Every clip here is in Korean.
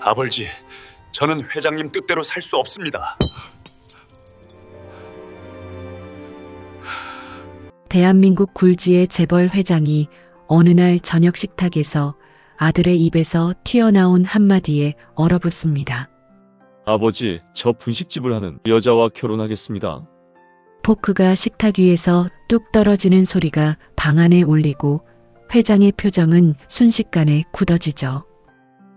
아버지, 저는 회장님 뜻대로 살 수 없습니다. 대한민국 굴지의 재벌 회장이 어느 날 저녁 식탁에서 아들의 입에서 튀어나온 한마디에 얼어붙습니다. 아버지, 저 분식집을 하는 여자와 결혼하겠습니다. 포크가 식탁 위에서 뚝 떨어지는 소리가 방 안에 울리고 회장의 표정은 순식간에 굳어지죠.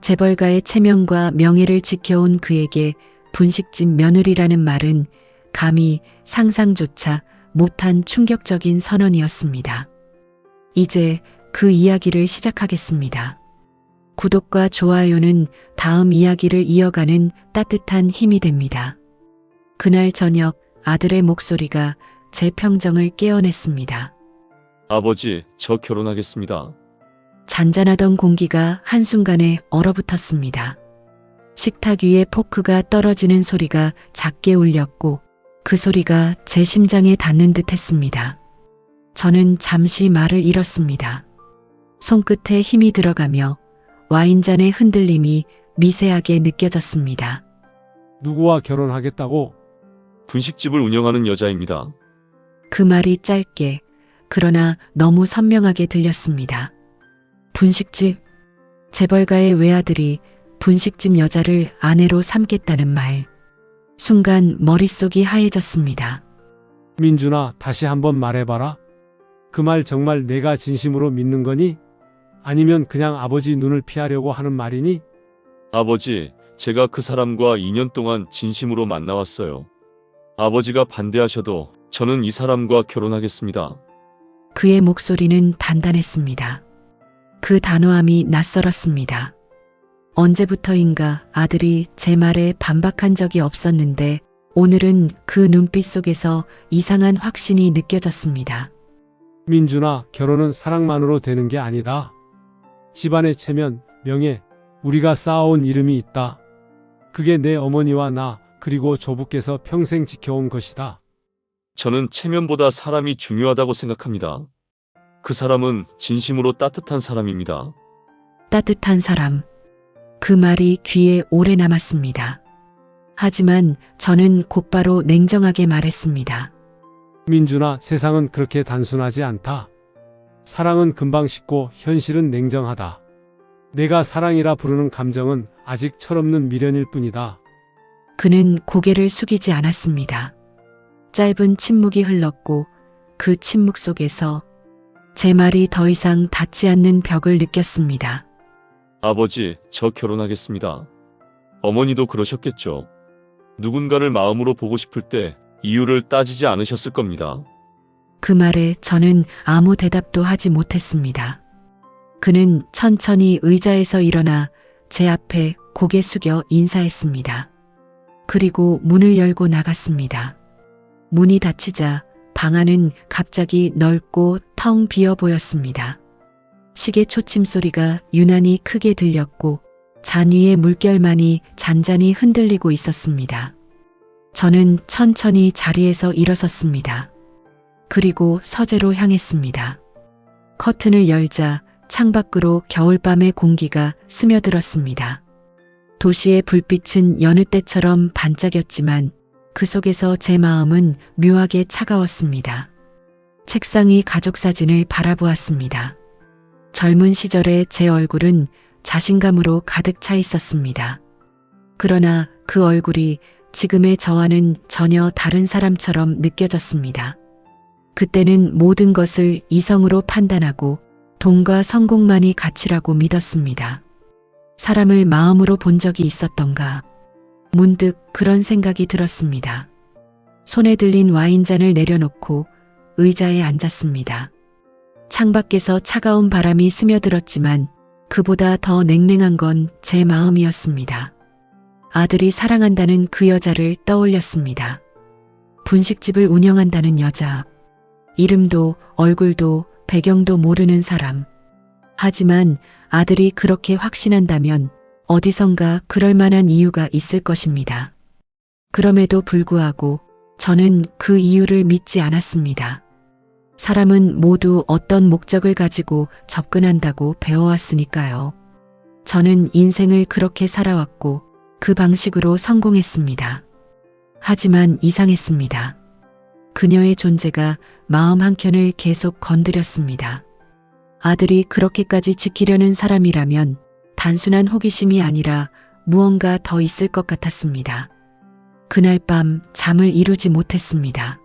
재벌가의 체면과 명예를 지켜온 그에게 분식집 며느리라는 말은 감히 상상조차 못한 충격적인 선언이었습니다. 이제 그 이야기를 시작하겠습니다. 구독과 좋아요는 다음 이야기를 이어가는 따뜻한 힘이 됩니다. 그날 저녁 아들의 목소리가 제 평정을 깨어냈습니다. 아버지, 저 결혼하겠습니다. 잔잔하던 공기가 한순간에 얼어붙었습니다. 식탁 위에 포크가 떨어지는 소리가 작게 울렸고 그 소리가 제 심장에 닿는 듯 했습니다. 저는 잠시 말을 잃었습니다. 손끝에 힘이 들어가며 와인잔의 흔들림이 미세하게 느껴졌습니다. 누구와 결혼하겠다고? 분식집을 운영하는 여자입니다. 그 말이 짧게 그러나 너무 선명하게 들렸습니다. 분식집, 재벌가의 외아들이 분식집 여자를 아내로 삼겠다는 말. 순간 머릿속이 하얘졌습니다. 민준아, 다시 한번 말해봐라. 그 말 정말 내가 진심으로 믿는 거니? 아니면 그냥 아버지 눈을 피하려고 하는 말이니? 아버지, 제가 그 사람과 2년 동안 진심으로 만나왔어요. 아버지가 반대하셔도 저는 이 사람과 결혼하겠습니다. 그의 목소리는 단단했습니다. 그 단호함이 낯설었습니다. 언제부터인가 아들이 제 말에 반박한 적이 없었는데 오늘은 그 눈빛 속에서 이상한 확신이 느껴졌습니다. 민준아, 결혼은 사랑만으로 되는 게 아니다. 집안의 체면, 명예, 우리가 쌓아온 이름이 있다. 그게 내 어머니와 나, 그리고 조부께서 평생 지켜온 것이다. 저는 체면보다 사람이 중요하다고 생각합니다. 그 사람은 진심으로 따뜻한 사람입니다. 따뜻한 사람. 그 말이 귀에 오래 남았습니다. 하지만 저는 곧바로 냉정하게 말했습니다. 민준아, 세상은 그렇게 단순하지 않다. 사랑은 금방 식고 현실은 냉정하다. 내가 사랑이라 부르는 감정은 아직 철없는 미련일 뿐이다. 그는 고개를 숙이지 않았습니다. 짧은 침묵이 흘렀고 그 침묵 속에서 제 말이 더 이상 닿지 않는 벽을 느꼈습니다. 아버지, 저 결혼하겠습니다. 어머니도 그러셨겠죠. 누군가를 마음으로 보고 싶을 때 이유를 따지지 않으셨을 겁니다. 그 말에 저는 아무 대답도 하지 못했습니다. 그는 천천히 의자에서 일어나 제 앞에 고개 숙여 인사했습니다. 그리고 문을 열고 나갔습니다. 문이 닫히자 방 안은 갑자기 넓고 텅 비어 보였습니다. 시계 초침 소리가 유난히 크게 들렸고 잔 위의 물결만이 잔잔히 흔들리고 있었습니다. 저는 천천히 자리에서 일어섰습니다. 그리고 서재로 향했습니다. 커튼을 열자 창밖으로 겨울밤의 공기가 스며들었습니다. 도시의 불빛은 여느 때처럼 반짝였지만 그 속에서 제 마음은 묘하게 차가웠습니다. 책상 위 가족 사진을 바라보았습니다. 젊은 시절의 제 얼굴은 자신감으로 가득 차 있었습니다. 그러나 그 얼굴이 지금의 저와는 전혀 다른 사람처럼 느껴졌습니다. 그때는 모든 것을 이성으로 판단하고 돈과 성공만이 가치라고 믿었습니다. 사람을 마음으로 본 적이 있었던가? 문득 그런 생각이 들었습니다. 손에 들린 와인잔을 내려놓고 의자에 앉았습니다. 창밖에서 차가운 바람이 스며들었지만 그보다 더 냉랭한 건 제 마음이었습니다. 아들이 사랑한다는 그 여자를 떠올렸습니다. 분식집을 운영한다는 여자. 이름도 얼굴도 배경도 모르는 사람. 하지만 아들이 그렇게 확신한다면 어디선가 그럴 만한 이유가 있을 것입니다. 그럼에도 불구하고 저는 그 이유를 믿지 않았습니다. 사람은 모두 어떤 목적을 가지고 접근한다고 배워왔으니까요. 저는 인생을 그렇게 살아왔고 그 방식으로 성공했습니다. 하지만 이상했습니다. 그녀의 존재가 마음 한켠을 계속 건드렸습니다. 아들이 그렇게까지 지키려는 사람이라면 단순한 호기심이 아니라 무언가 더 있을 것 같았습니다. 그날 밤 잠을 이루지 못했습니다.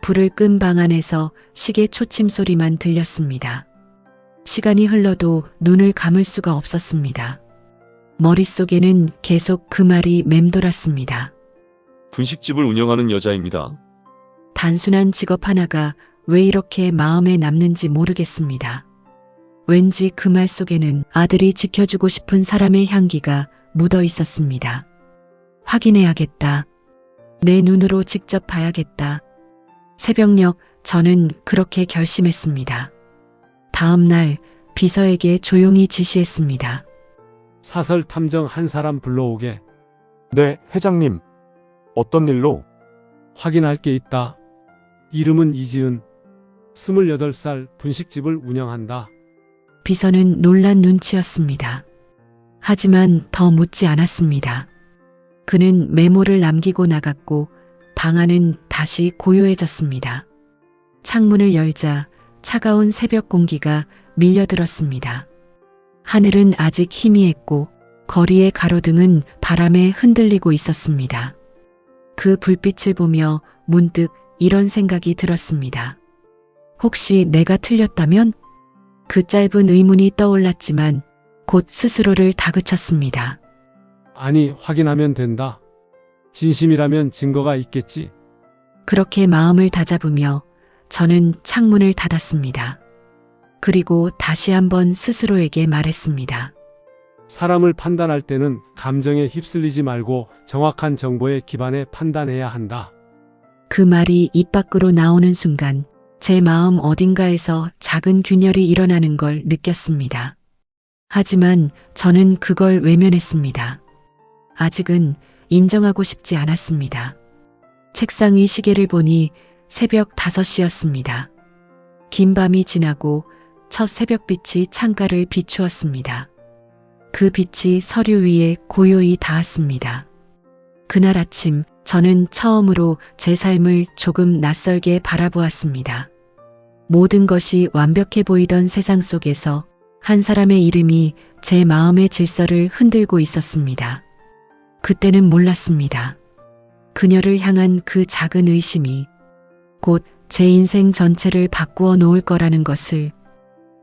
불을 끈 방 안에서 시계 초침 소리만 들렸습니다. 시간이 흘러도 눈을 감을 수가 없었습니다. 머릿속에는 계속 그 말이 맴돌았습니다. 분식집을 운영하는 여자입니다. 단순한 직업 하나가 왜 이렇게 마음에 남는지 모르겠습니다. 왠지 그 말 속에는 아들이 지켜주고 싶은 사람의 향기가 묻어 있었습니다. 확인해야겠다. 내 눈으로 직접 봐야겠다. 새벽녘 저는 그렇게 결심했습니다. 다음 날 비서에게 조용히 지시했습니다. 사설 탐정 한 사람 불러오게. 네, 회장님. 어떤 일로? 확인할 게 있다. 이름은 이지은. 28살 분식집을 운영한다. 비서는 놀란 눈치였습니다. 하지만 더 묻지 않았습니다. 그는 메모를 남기고 나갔고 방 안은 다시 고요해졌습니다. 창문을 열자 차가운 새벽 공기가 밀려들었습니다. 하늘은 아직 희미했고 거리의 가로등은 바람에 흔들리고 있었습니다. 그 불빛을 보며 문득 이런 생각이 들었습니다. 혹시 내가 틀렸다면? 그 짧은 의문이 떠올랐지만 곧 스스로를 다그쳤습니다. 아니, 확인하면 된다. 진심이라면 증거가 있겠지. 그렇게 마음을 다잡으며 저는 창문을 닫았습니다. 그리고 다시 한번 스스로에게 말했습니다. 사람을 판단할 때는 감정에 휩쓸리지 말고 정확한 정보에 기반해 판단해야 한다. 그 말이 입 밖으로 나오는 순간 제 마음 어딘가에서 작은 균열이 일어나는 걸 느꼈습니다. 하지만 저는 그걸 외면했습니다. 아직은 인정하고 싶지 않았습니다. 책상 위 시계를 보니 새벽 5시였습니다. 긴 밤이 지나고 첫 새벽빛이 창가를 비추었습니다. 그 빛이 서류 위에 고요히 닿았습니다. 그날 아침 저는 처음으로 제 삶을 조금 낯설게 바라보았습니다. 모든 것이 완벽해 보이던 세상 속에서 한 사람의 이름이 제 마음의 질서를 흔들고 있었습니다. 그때는 몰랐습니다. 그녀를 향한 그 작은 의심이 곧 제 인생 전체를 바꾸어 놓을 거라는 것을.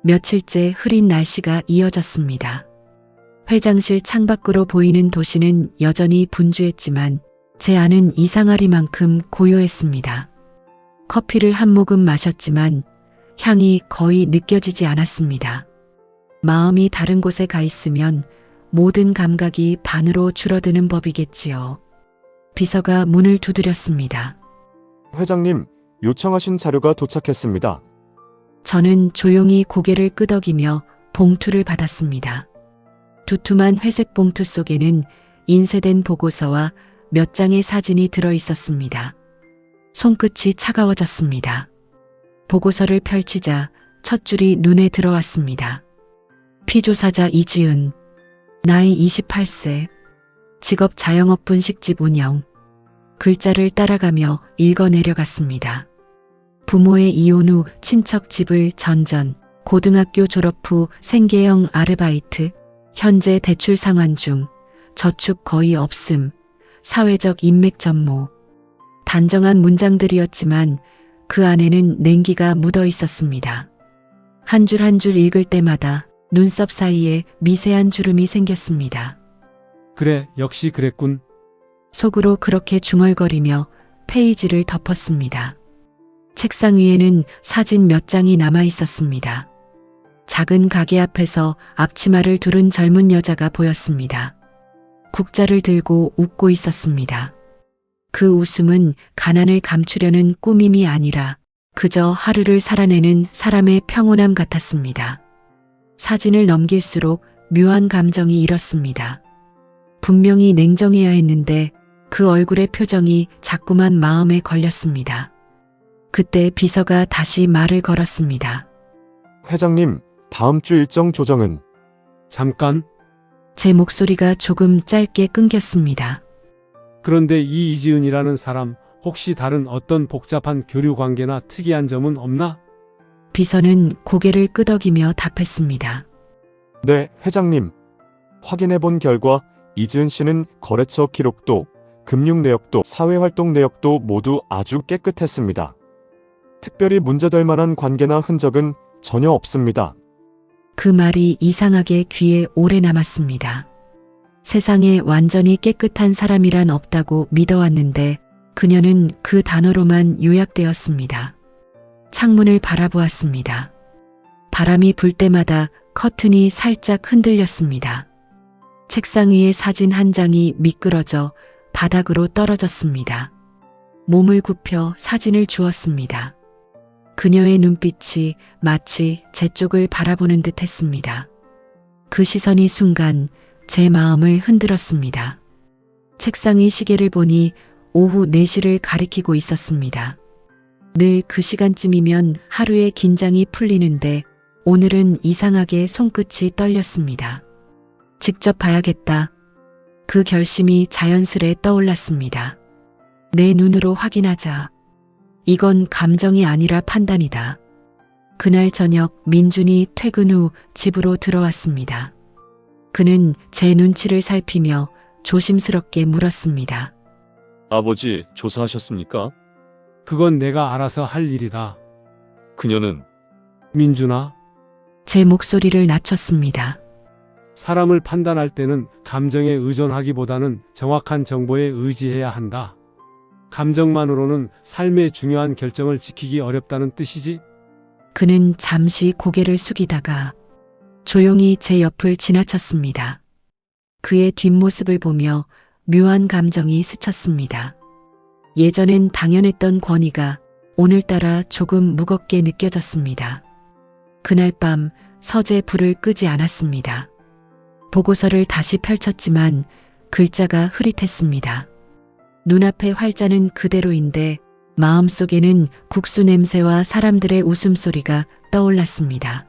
며칠째 흐린 날씨가 이어졌습니다. 회장실 창밖으로 보이는 도시는 여전히 분주했지만 제 안은 이상하리만큼 고요했습니다. 커피를 한 모금 마셨지만 향이 거의 느껴지지 않았습니다. 마음이 다른 곳에 가 있으면 모든 감각이 반으로 줄어드는 법이겠지요. 비서가 문을 두드렸습니다. 회장님, 요청하신 자료가 도착했습니다. 저는 조용히 고개를 끄덕이며 봉투를 받았습니다. 두툼한 회색 봉투 속에는 인쇄된 보고서와 몇 장의 사진이 들어 있었습니다. 손끝이 차가워졌습니다. 보고서를 펼치자 첫 줄이 눈에 들어왔습니다. 피조사자 이지은, 나이 28세, 직업 자영업 분식집 운영. 글자를 따라가며 읽어 내려갔습니다. 부모의 이혼 후 친척 집을 전전, 고등학교 졸업 후 생계형 아르바이트, 현재 대출 상환 중, 저축 거의 없음, 사회적 인맥 전무. 단정한 문장들이었지만 그 안에는 냉기가 묻어 있었습니다. 한 줄 한 줄 읽을 때마다 눈썹 사이에 미세한 주름이 생겼습니다. 그래, 역시 그랬군. 속으로 그렇게 중얼거리며 페이지를 덮었습니다. 책상 위에는 사진 몇 장이 남아 있었습니다. 작은 가게 앞에서 앞치마를 두른 젊은 여자가 보였습니다. 국자를 들고 웃고 있었습니다. 그 웃음은 가난을 감추려는 꾸밈이 아니라 그저 하루를 살아내는 사람의 평온함 같았습니다. 사진을 넘길수록 묘한 감정이 일었습니다. 분명히 냉정해야 했는데 그 얼굴의 표정이 자꾸만 마음에 걸렸습니다. 그때 비서가 다시 말을 걸었습니다. 회장님, 다음 주 일정 조정은? 잠깐. 제 목소리가 조금 짧게 끊겼습니다. 그런데 이 이지은이라는 사람 혹시 다른 어떤 복잡한 교류 관계나 특이한 점은 없나? 비서는 고개를 끄덕이며 답했습니다. 네, 회장님. 확인해 본 결과 이지은 씨는 거래처 기록도, 금융 내역도, 사회활동 내역도 모두 아주 깨끗했습니다. 특별히 문제될 만한 관계나 흔적은 전혀 없습니다. 그 말이 이상하게 귀에 오래 남았습니다. 세상에 완전히 깨끗한 사람이란 없다고 믿어왔는데 그녀는 그 단어로만 요약되었습니다. 창문을 바라보았습니다. 바람이 불 때마다 커튼이 살짝 흔들렸습니다. 책상 위에 사진 한 장이 미끄러져 바닥으로 떨어졌습니다. 몸을 굽혀 사진을 주었습니다. 그녀의 눈빛이 마치 제 쪽을 바라보는 듯 했습니다. 그 시선이 순간 제 마음을 흔들었습니다. 책상 위 시계를 보니 오후 4시를 가리키고 있었습니다. 늘 그 시간쯤이면 하루의 긴장이 풀리는데 오늘은 이상하게 손끝이 떨렸습니다. 직접 봐야겠다. 그 결심이 자연스레 떠올랐습니다. 내 눈으로 확인하자. 이건 감정이 아니라 판단이다. 그날 저녁 민준이 퇴근 후 집으로 들어왔습니다. 그는 제 눈치를 살피며 조심스럽게 물었습니다. 아버지, 조사하셨습니까? 그건 내가 알아서 할 일이다. 그녀는 민준아, 제 목소리를 낮췄습니다. 사람을 판단할 때는 감정에 의존하기보다는 정확한 정보에 의지해야 한다. 감정만으로는 삶의 중요한 결정을 지키기 어렵다는 뜻이지? 그는 잠시 고개를 숙이다가 조용히 제 옆을 지나쳤습니다. 그의 뒷모습을 보며 묘한 감정이 스쳤습니다. 예전엔 당연했던 권위가 오늘따라 조금 무겁게 느껴졌습니다. 그날 밤 서재 불을 끄지 않았습니다. 보고서를 다시 펼쳤지만 글자가 흐릿했습니다. 눈앞의 활자는 그대로인데 마음속에는 국수 냄새와 사람들의 웃음소리가 떠올랐습니다.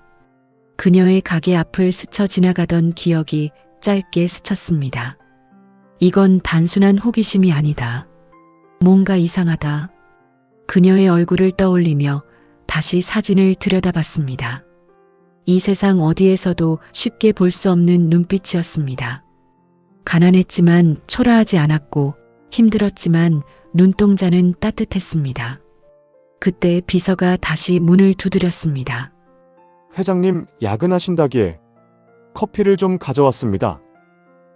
그녀의 가게 앞을 스쳐 지나가던 기억이 짧게 스쳤습니다. 이건 단순한 호기심이 아니다. 뭔가 이상하다. 그녀의 얼굴을 떠올리며 다시 사진을 들여다봤습니다. 이 세상 어디에서도 쉽게 볼 수 없는 눈빛이었습니다. 가난했지만 초라하지 않았고 힘들었지만 눈동자는 따뜻했습니다. 그때 비서가 다시 문을 두드렸습니다. 회장님, 야근하신다기에 커피를 좀 가져왔습니다.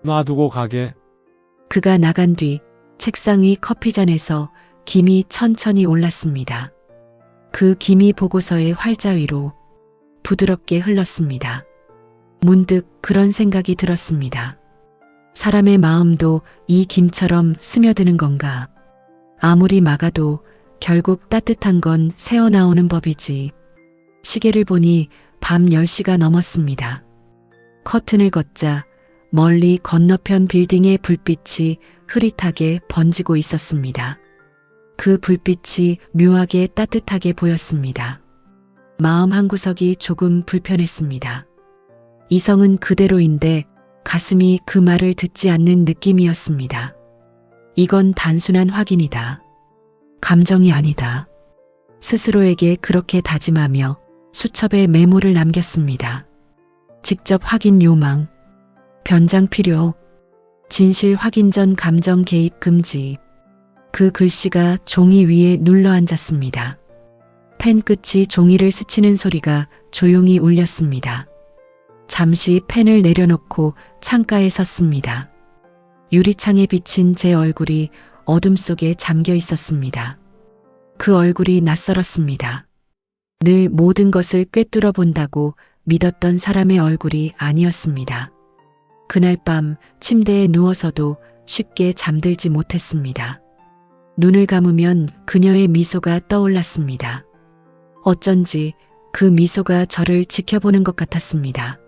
놔두고 가게. 그가 나간 뒤 책상 위 커피잔에서 김이 천천히 올랐습니다. 그 김이 보고서의 활자 위로 부드럽게 흘렀습니다. 문득 그런 생각이 들었습니다. 사람의 마음도 이 김처럼 스며드는 건가? 아무리 막아도 결국 따뜻한 건 새어나오는 법이지. 시계를 보니 밤 10시가 넘었습니다. 커튼을 걷자 멀리 건너편 빌딩의 불빛이 흐릿하게 번지고 있었습니다. 그 불빛이 묘하게 따뜻하게 보였습니다. 마음 한구석이 조금 불편했습니다. 이성은 그대로인데 가슴이 그 말을 듣지 않는 느낌이었습니다. 이건 단순한 확인이다. 감정이 아니다. 스스로에게 그렇게 다짐하며 수첩에 메모를 남겼습니다. 직접 확인 요망, 변장 필요, 진실 확인 전 감정 개입 금지. 그 글씨가 종이 위에 눌러앉았습니다. 펜 끝이 종이를 스치는 소리가 조용히 울렸습니다. 잠시 펜을 내려놓고 창가에 섰습니다. 유리창에 비친 제 얼굴이 어둠 속에 잠겨 있었습니다. 그 얼굴이 낯설었습니다. 늘 모든 것을 꿰뚫어 본다고 믿었던 사람의 얼굴이 아니었습니다. 그날 밤 침대에 누워서도 쉽게 잠들지 못했습니다. 눈을 감으면 그녀의 미소가 떠올랐습니다. 어쩐지 그 미소가 저를 지켜보는 것 같았습니다.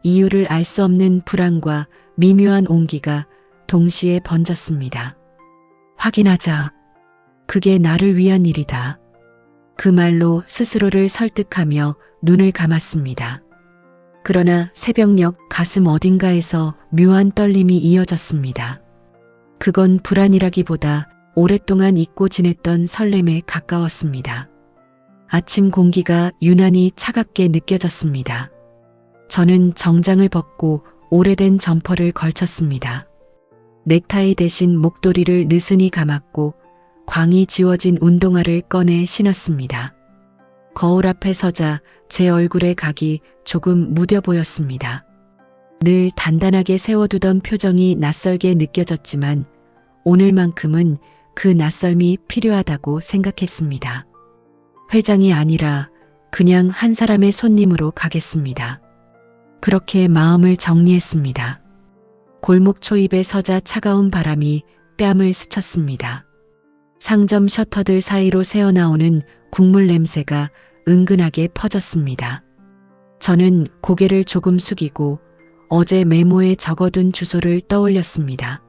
이유를 알 수 없는 불안과 미묘한 온기가 동시에 번졌습니다. 확인하자. 그게 나를 위한 일이다. 그 말로 스스로를 설득하며 눈을 감았습니다. 그러나 새벽녘 가슴 어딘가에서 묘한 떨림이 이어졌습니다. 그건 불안이라기보다 오랫동안 잊고 지냈던 설렘에 가까웠습니다. 아침 공기가 유난히 차갑게 느껴졌습니다. 저는 정장을 벗고 오래된 점퍼를 걸쳤습니다. 넥타이 대신 목도리를 느슨히 감았고 광이 지워진 운동화를 꺼내 신었습니다. 거울 앞에 서자 제 얼굴에 각이 조금 무뎌 보였습니다. 늘 단단하게 세워두던 표정이 낯설게 느껴졌지만 오늘만큼은 그 낯설미 필요하다고 생각했습니다. 회장이 아니라 그냥 한 사람의 손님으로 가겠습니다. 그렇게 마음을 정리했습니다. 골목 초입에 서자 차가운 바람이 뺨을 스쳤습니다. 상점 셔터들 사이로 새어나오는 국물 냄새가 은근하게 퍼졌습니다. 저는 고개를 조금 숙이고 어제 메모에 적어둔 주소를 떠올렸습니다.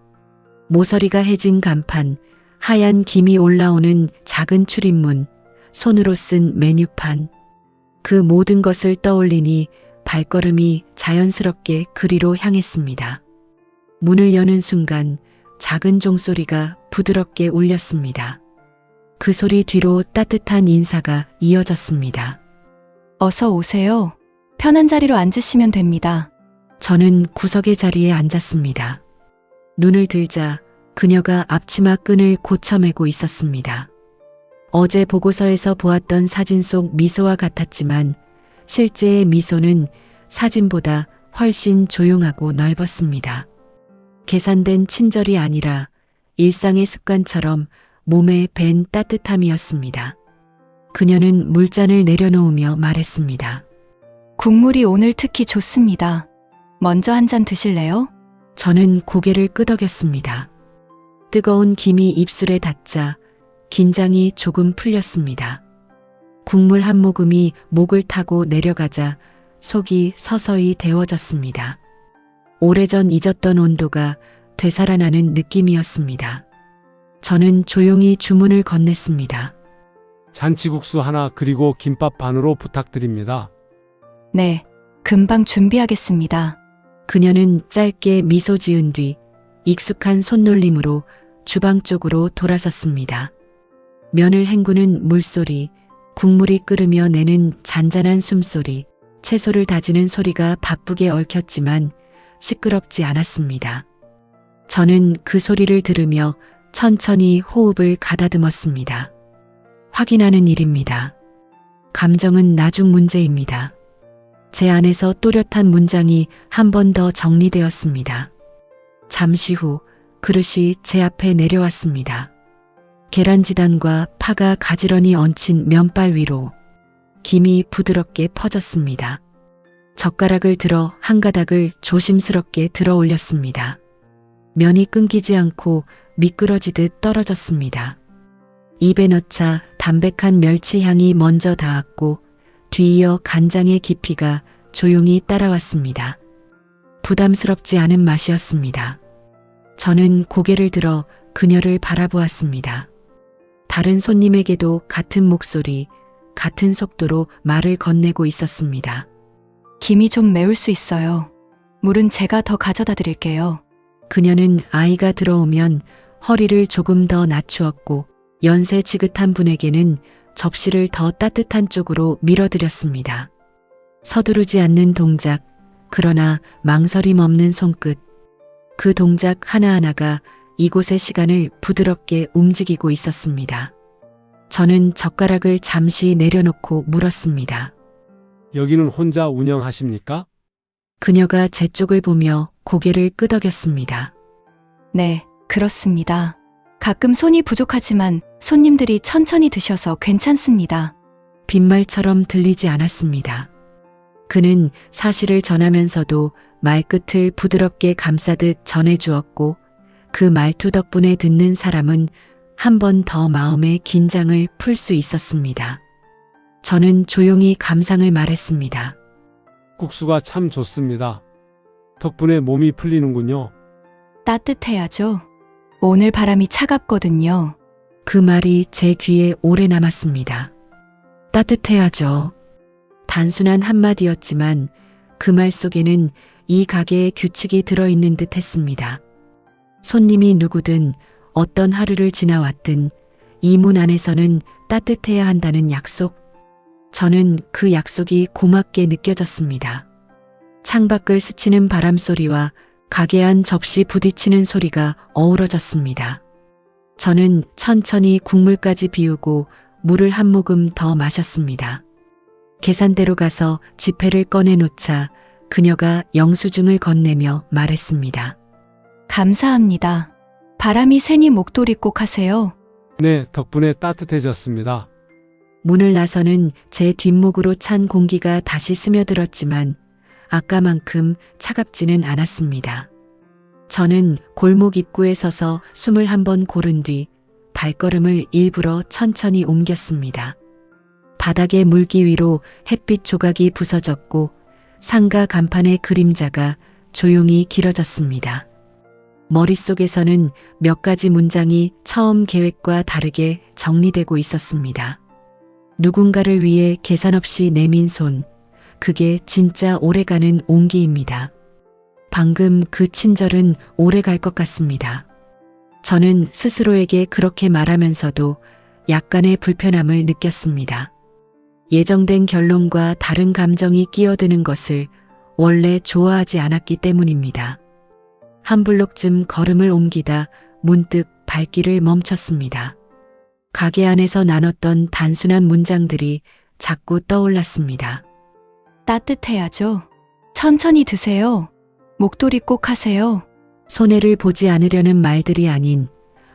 모서리가 해진 간판, 하얀 김이 올라오는 작은 출입문, 손으로 쓴 메뉴판. 그 모든 것을 떠올리니 발걸음이 자연스럽게 그리로 향했습니다. 문을 여는 순간 작은 종소리가 부드럽게 울렸습니다. 그 소리 뒤로 따뜻한 인사가 이어졌습니다. 어서 오세요. 편한 자리로 앉으시면 됩니다. 저는 구석의 자리에 앉았습니다. 눈을 들자 그녀가 앞치마 끈을 고쳐매고 있었습니다. 어제 보고서에서 보았던 사진 속 미소와 같았지만 실제의 미소는 사진보다 훨씬 조용하고 넓었습니다. 계산된 친절이 아니라 일상의 습관처럼 몸에 밴 따뜻함이었습니다. 그녀는 물잔을 내려놓으며 말했습니다. 국물이 오늘 특히 좋습니다. 먼저 한 잔 드실래요? 저는 고개를 끄덕였습니다. 뜨거운 김이 입술에 닿자 긴장이 조금 풀렸습니다. 국물 한 모금이 목을 타고 내려가자 속이 서서히 데워졌습니다. 오래전 잊었던 온도가 되살아나는 느낌이었습니다. 저는 조용히 주문을 건넸습니다. 잔치국수 하나 그리고 김밥 반으로 부탁드립니다. 네, 금방 준비하겠습니다. 그녀는 짧게 미소 지은 뒤 익숙한 손놀림으로 주방 쪽으로 돌아섰습니다. 면을 헹구는 물소리, 국물이 끓으며 내는 잔잔한 숨소리, 채소를 다지는 소리가 바쁘게 얽혔지만 시끄럽지 않았습니다. 저는 그 소리를 들으며 천천히 호흡을 가다듬었습니다. 확인하는 일입니다. 감정은 나중 문제입니다. 제 안에서 또렷한 문장이 한 번 더 정리되었습니다. 잠시 후 그릇이 제 앞에 내려왔습니다. 계란지단과 파가 가지런히 얹힌 면발 위로 김이 부드럽게 퍼졌습니다. 젓가락을 들어 한 가닥을 조심스럽게 들어 올렸습니다. 면이 끊기지 않고 미끄러지듯 떨어졌습니다. 입에 넣자 담백한 멸치 향이 먼저 닿았고 뒤이어 간장의 깊이가 조용히 따라왔습니다. 부담스럽지 않은 맛이었습니다. 저는 고개를 들어 그녀를 바라보았습니다. 다른 손님에게도 같은 목소리, 같은 속도로 말을 건네고 있었습니다. 김이 좀 매울 수 있어요. 물은 제가 더 가져다 드릴게요. 그녀는 아이가 들어오면 허리를 조금 더 낮추었고 연세 지긋한 분에게는 접시를 더 따뜻한 쪽으로 밀어드렸습니다. 서두르지 않는 동작, 그러나 망설임 없는 손끝. 그 동작 하나하나가 이곳의 시간을 부드럽게 움직이고 있었습니다. 저는 젓가락을 잠시 내려놓고 물었습니다. 여기는 혼자 운영하십니까? 그녀가 제 쪽을 보며 고개를 끄덕였습니다. 네, 그렇습니다. 가끔 손이 부족하지만 손님들이 천천히 드셔서 괜찮습니다. 빈말처럼 들리지 않았습니다. 그는 사실을 전하면서도 말끝을 부드럽게 감싸듯 전해주었고 그 말투 덕분에 듣는 사람은 한 번 더 마음의 긴장을 풀 수 있었습니다. 저는 조용히 감상을 말했습니다. 국수가 참 좋습니다. 덕분에 몸이 풀리는군요. 따뜻해야죠. 오늘 바람이 차갑거든요. 그 말이 제 귀에 오래 남았습니다. 따뜻해야죠. 단순한 한마디였지만 그 말 속에는 이 가게의 규칙이 들어있는 듯 했습니다. 손님이 누구든 어떤 하루를 지나왔든 이 문 안에서는 따뜻해야 한다는 약속. 저는 그 약속이 고맙게 느껴졌습니다. 창밖을 스치는 바람 소리와 가게 안 접시 부딪히는 소리가 어우러졌습니다. 저는 천천히 국물까지 비우고 물을 한 모금 더 마셨습니다. 계산대로 가서 지폐를 꺼내놓자 그녀가 영수증을 건네며 말했습니다. 감사합니다. 바람이 세니 목도리 꼭 하세요. 네, 덕분에 따뜻해졌습니다. 문을 나서는 제 뒷목으로 찬 공기가 다시 스며들었지만 아까만큼 차갑지는 않았습니다. 저는 골목 입구에 서서 숨을 한번 고른 뒤 발걸음을 일부러 천천히 옮겼습니다. 바닥의 물기 위로 햇빛 조각이 부서졌고 상가 간판의 그림자가 조용히 길어졌습니다. 머릿속에서는 몇 가지 문장이 처음 계획과 다르게 정리되고 있었습니다. 누군가를 위해 계산 없이 내민 손, 그게 진짜 오래가는 온기입니다. 방금 그 친절은 오래 갈 것 같습니다. 저는 스스로에게 그렇게 말하면서도 약간의 불편함을 느꼈습니다. 예정된 결론과 다른 감정이 끼어드는 것을 원래 좋아하지 않았기 때문입니다. 한 블록쯤 걸음을 옮기다 문득 발길을 멈췄습니다. 가게 안에서 나눴던 단순한 문장들이 자꾸 떠올랐습니다. 따뜻해야죠. 천천히 드세요. 목도리 꼭 하세요. 손해를 보지 않으려는 말들이 아닌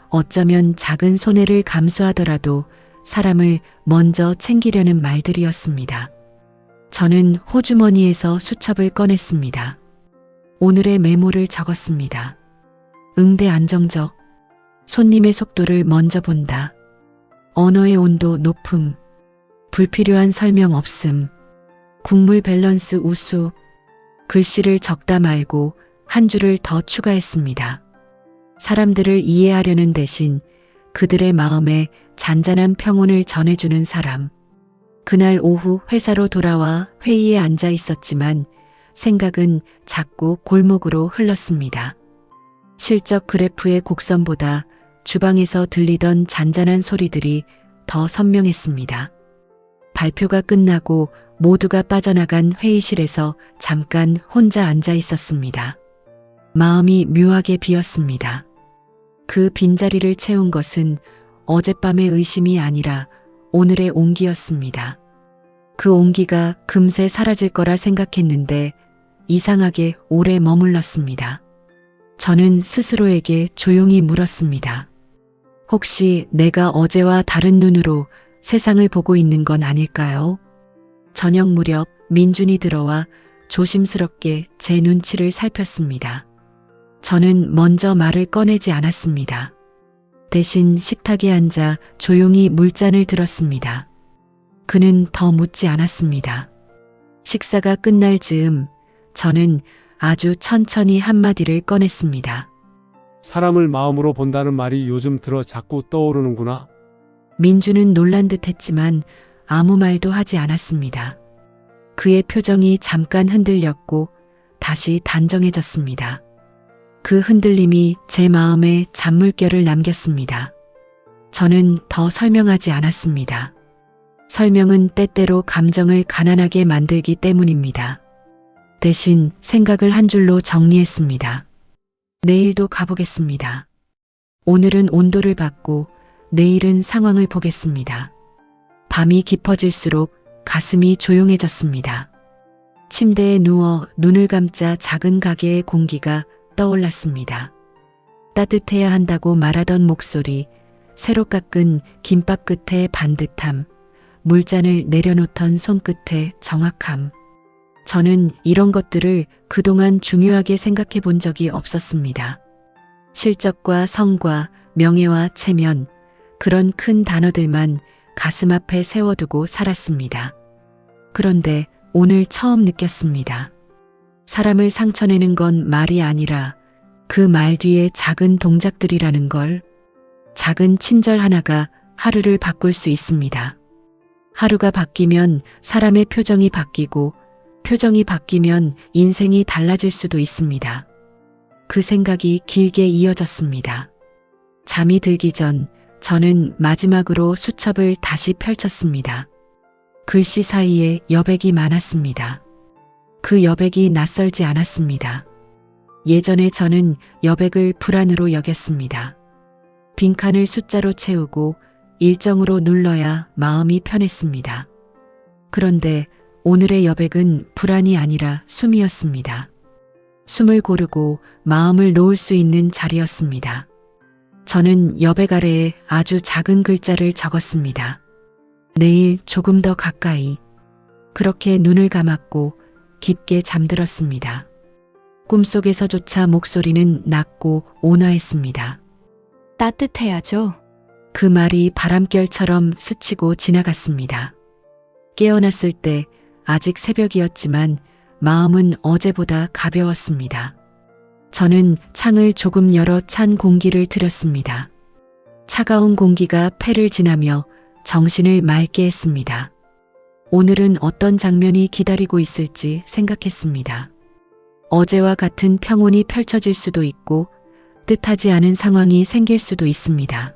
어쩌면 작은 손해를 감수하더라도 사람을 먼저 챙기려는 말들이었습니다. 저는 호주머니에서 수첩을 꺼냈습니다. 오늘의 메모를 적었습니다. 응대 안정적. 손님의 속도를 먼저 본다. 언어의 온도 높음. 불필요한 설명 없음. 국물 밸런스 우수. 글씨를 적다 말고 한 줄을 더 추가했습니다. 사람들을 이해하려는 대신 그들의 마음에 잔잔한 평온을 전해주는 사람. 그날 오후 회사로 돌아와 회의에 앉아 있었지만 생각은 자꾸 골목으로 흘렀습니다. 실적 그래프의 곡선보다 주방에서 들리던 잔잔한 소리들이 더 선명했습니다. 발표가 끝나고 모두가 빠져나간 회의실에서 잠깐 혼자 앉아 있었습니다. 마음이 묘하게 비었습니다. 그 빈자리를 채운 것은 어젯밤의 의심이 아니라 오늘의 온기였습니다. 그 온기가 금세 사라질 거라 생각했는데 이상하게 오래 머물렀습니다. 저는 스스로에게 조용히 물었습니다. 혹시 내가 어제와 다른 눈으로 세상을 보고 있는 건 아닐까요? 저녁 무렵 민준이 들어와 조심스럽게 제 눈치를 살폈습니다. 저는 먼저 말을 꺼내지 않았습니다. 대신 식탁에 앉아 조용히 물잔을 들었습니다. 그는 더 묻지 않았습니다. 식사가 끝날 즈음 저는 아주 천천히 한마디를 꺼냈습니다. 사람을 마음으로 본다는 말이 요즘 들어 자꾸 떠오르는구나. 민주는 놀란 듯 했지만 아무 말도 하지 않았습니다. 그의 표정이 잠깐 흔들렸고 다시 단정해졌습니다. 그 흔들림이 제 마음에 잔물결을 남겼습니다. 저는 더 설명하지 않았습니다. 설명은 때때로 감정을 가난하게 만들기 때문입니다. 대신 생각을 한 줄로 정리했습니다. 내일도 가보겠습니다. 오늘은 온도를 받고 내일은 상황을 보겠습니다. 밤이 깊어질수록 가슴이 조용해졌습니다. 침대에 누워 눈을 감자 작은 가게의 공기가 떠올랐습니다. 따뜻해야 한다고 말하던 목소리, 새로 깎은 김밥 끝의 반듯함, 물잔을 내려놓던 손끝의 정확함. 저는 이런 것들을 그동안 중요하게 생각해 본 적이 없었습니다. 실적과 성과, 명예와 체면, 그런 큰 단어들만 가슴 앞에 세워두고 살았습니다. 그런데 오늘 처음 느꼈습니다. 사람을 상처내는 건 말이 아니라 그 말 뒤에 작은 동작들이라는 걸. 작은 친절 하나가 하루를 바꿀 수 있습니다. 하루가 바뀌면 사람의 표정이 바뀌고 표정이 바뀌면 인생이 달라질 수도 있습니다. 그 생각이 길게 이어졌습니다. 잠이 들기 전 저는 마지막으로 수첩을 다시 펼쳤습니다. 글씨 사이에 여백이 많았습니다. 그 여백이 낯설지 않았습니다. 예전에 저는 여백을 불안으로 여겼습니다. 빈칸을 숫자로 채우고 일정으로 눌러야 마음이 편했습니다. 그런데 오늘의 여백은 불안이 아니라 숨이었습니다. 숨을 고르고 마음을 놓을 수 있는 자리였습니다. 저는 여백 아래에 아주 작은 글자를 적었습니다. 내일 조금 더 가까이. 그렇게 눈을 감았고 깊게 잠들었습니다. 꿈속에서조차 목소리는 낮고 온화했습니다. 따뜻해야죠. 그 말이 바람결처럼 스치고 지나갔습니다. 깨어났을 때 아직 새벽이었지만 마음은 어제보다 가벼웠습니다. 저는 창을 조금 열어 찬 공기를 들였습니다. 차가운 공기가 폐를 지나며 정신을 맑게 했습니다. 오늘은 어떤 장면이 기다리고 있을지 생각했습니다. 어제와 같은 평온이 펼쳐질 수도 있고 뜻하지 않은 상황이 생길 수도 있습니다.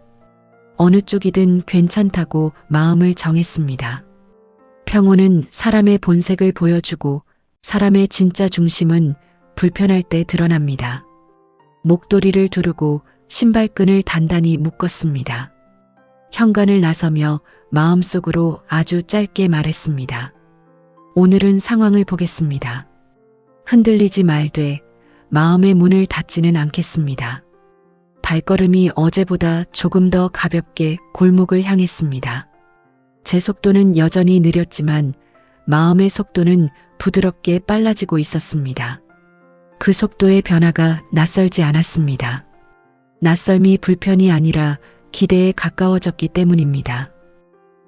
어느 쪽이든 괜찮다고 마음을 정했습니다. 평온은 사람의 본색을 보여주고 사람의 진짜 중심은 불편할 때 드러납니다. 목도리를 두르고 신발끈을 단단히 묶었습니다. 현관을 나서며 마음속으로 아주 짧게 말했습니다. 오늘은 상황을 보겠습니다. 흔들리지 말되 마음의 문을 닫지는 않겠습니다. 발걸음이 어제보다 조금 더 가볍게 골목을 향했습니다. 제 속도는 여전히 느렸지만 마음의 속도는 부드럽게 빨라지고 있었습니다. 그 속도의 변화가 낯설지 않았습니다. 낯설미 불편이 아니라 기대에 가까워졌기 때문입니다.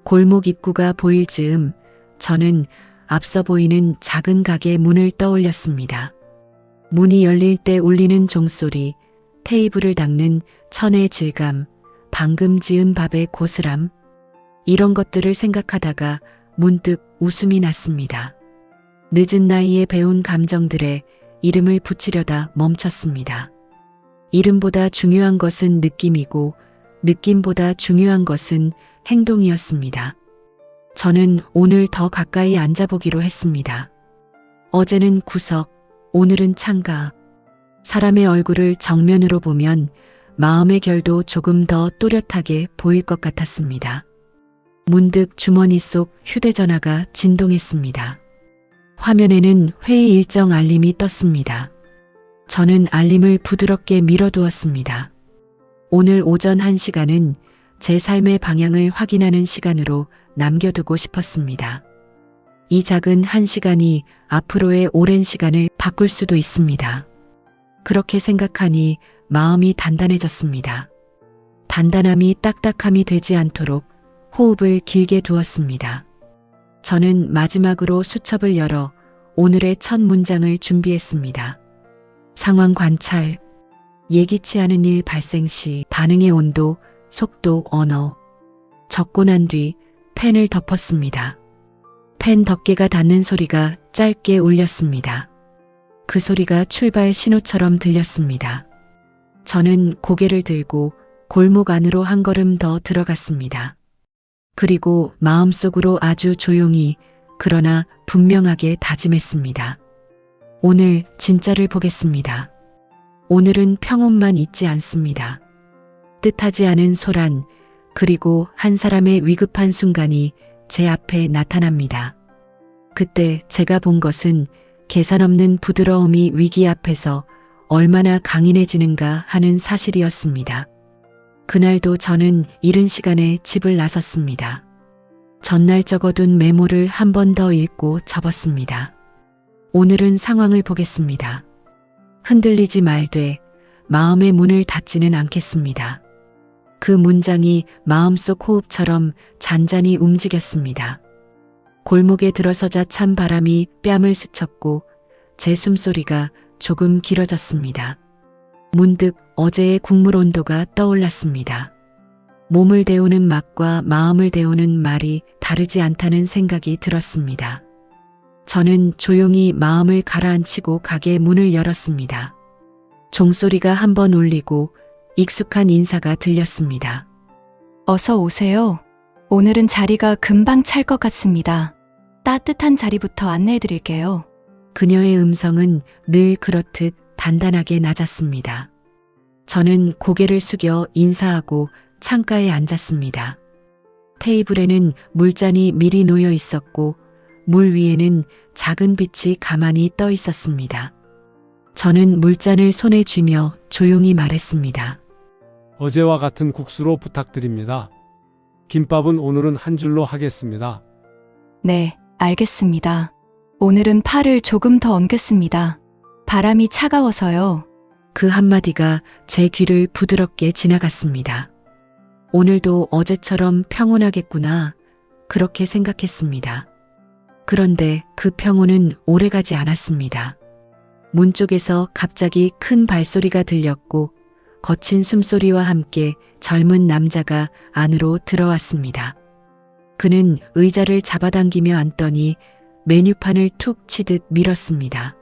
골목 입구가 보일 즈음 저는 앞서 보이는 작은 가게 문을 떠올렸습니다. 문이 열릴 때 울리는 종소리, 테이블을 닦는 천의 질감, 방금 지은 밥의 고스람, 이런 것들을 생각하다가 문득 웃음이 났습니다. 늦은 나이에 배운 감정들에 이름을 붙이려다 멈췄습니다. 이름보다 중요한 것은 느낌이고 느낌보다 중요한 것은 행동이었습니다. 저는 오늘 더 가까이 앉아보기로 했습니다. 어제는 구석, 오늘은 창가. 사람의 얼굴을 정면으로 보면 마음의 결도 조금 더 또렷하게 보일 것 같았습니다. 문득 주머니 속 휴대전화가 진동했습니다. 화면에는 회의 일정 알림이 떴습니다. 저는 알림을 부드럽게 밀어두었습니다. 오늘 오전 1시간은 제 삶의 방향을 확인하는 시간으로 남겨두고 싶었습니다. 이 작은 1시간이 앞으로의 오랜 시간을 바꿀 수도 있습니다. 그렇게 생각하니 마음이 단단해졌습니다. 단단함이 딱딱함이 되지 않도록 호흡을 길게 두었습니다. 저는 마지막으로 수첩을 열어 오늘의 첫 문장을 준비했습니다. 상황 관찰, 예기치 않은 일 발생 시 반응의 온도, 속도, 언어. 적고 난 뒤 펜을 덮었습니다. 펜 덮개가 닿는 소리가 짧게 울렸습니다. 그 소리가 출발 신호처럼 들렸습니다. 저는 고개를 들고 골목 안으로 한 걸음 더 들어갔습니다. 그리고 마음속으로 아주 조용히 그러나 분명하게 다짐했습니다. 오늘 진짜를 보겠습니다. 오늘은 평온만 있지 않습니다. 뜻하지 않은 소란, 그리고 한 사람의 위급한 순간이 제 앞에 나타납니다. 그때 제가 본 것은 계산 없는 부드러움이 위기 앞에서 얼마나 강인해지는가 하는 사실이었습니다. 그날도 저는 이른 시간에 집을 나섰습니다. 전날 적어둔 메모를 한 번 더 읽고 접었습니다. 오늘은 상황을 보겠습니다. 흔들리지 말되 마음의 문을 닫지는 않겠습니다. 그 문장이 마음속 호흡처럼 잔잔히 움직였습니다. 골목에 들어서자 찬 바람이 뺨을 스쳤고 제 숨소리가 조금 길어졌습니다. 문득 어제의 국물 온도가 떠올랐습니다. 몸을 데우는 맛과 마음을 데우는 말이 다르지 않다는 생각이 들었습니다. 저는 조용히 마음을 가라앉히고 가게 문을 열었습니다. 종소리가 한 번 울리고 익숙한 인사가 들렸습니다. 어서 오세요. 오늘은 자리가 금방 찰 것 같습니다. 따뜻한 자리부터 안내해 드릴게요. 그녀의 음성은 늘 그렇듯 단단하게 낮았습니다. 저는 고개를 숙여 인사하고 창가에 앉았습니다. 테이블에는 물잔이 미리 놓여 있었고 물 위에는 작은 빛이 가만히 떠 있었습니다. 저는 물잔을 손에 쥐며 조용히 말했습니다. 어제와 같은 국수로 부탁드립니다. 김밥은 오늘은 한 줄로 하겠습니다. 네, 알겠습니다. 오늘은 파를 조금 더 얹겠습니다. 바람이 차가워서요. 그 한마디가 제 귀를 부드럽게 지나갔습니다. 오늘도 어제처럼 평온하겠구나, 그렇게 생각했습니다. 그런데 그 평온은 오래가지 않았습니다. 문 쪽에서 갑자기 큰 발소리가 들렸고 거친 숨소리와 함께 젊은 남자가 안으로 들어왔습니다. 그는 의자를 잡아당기며 앉더니 메뉴판을 툭 치듯 밀었습니다.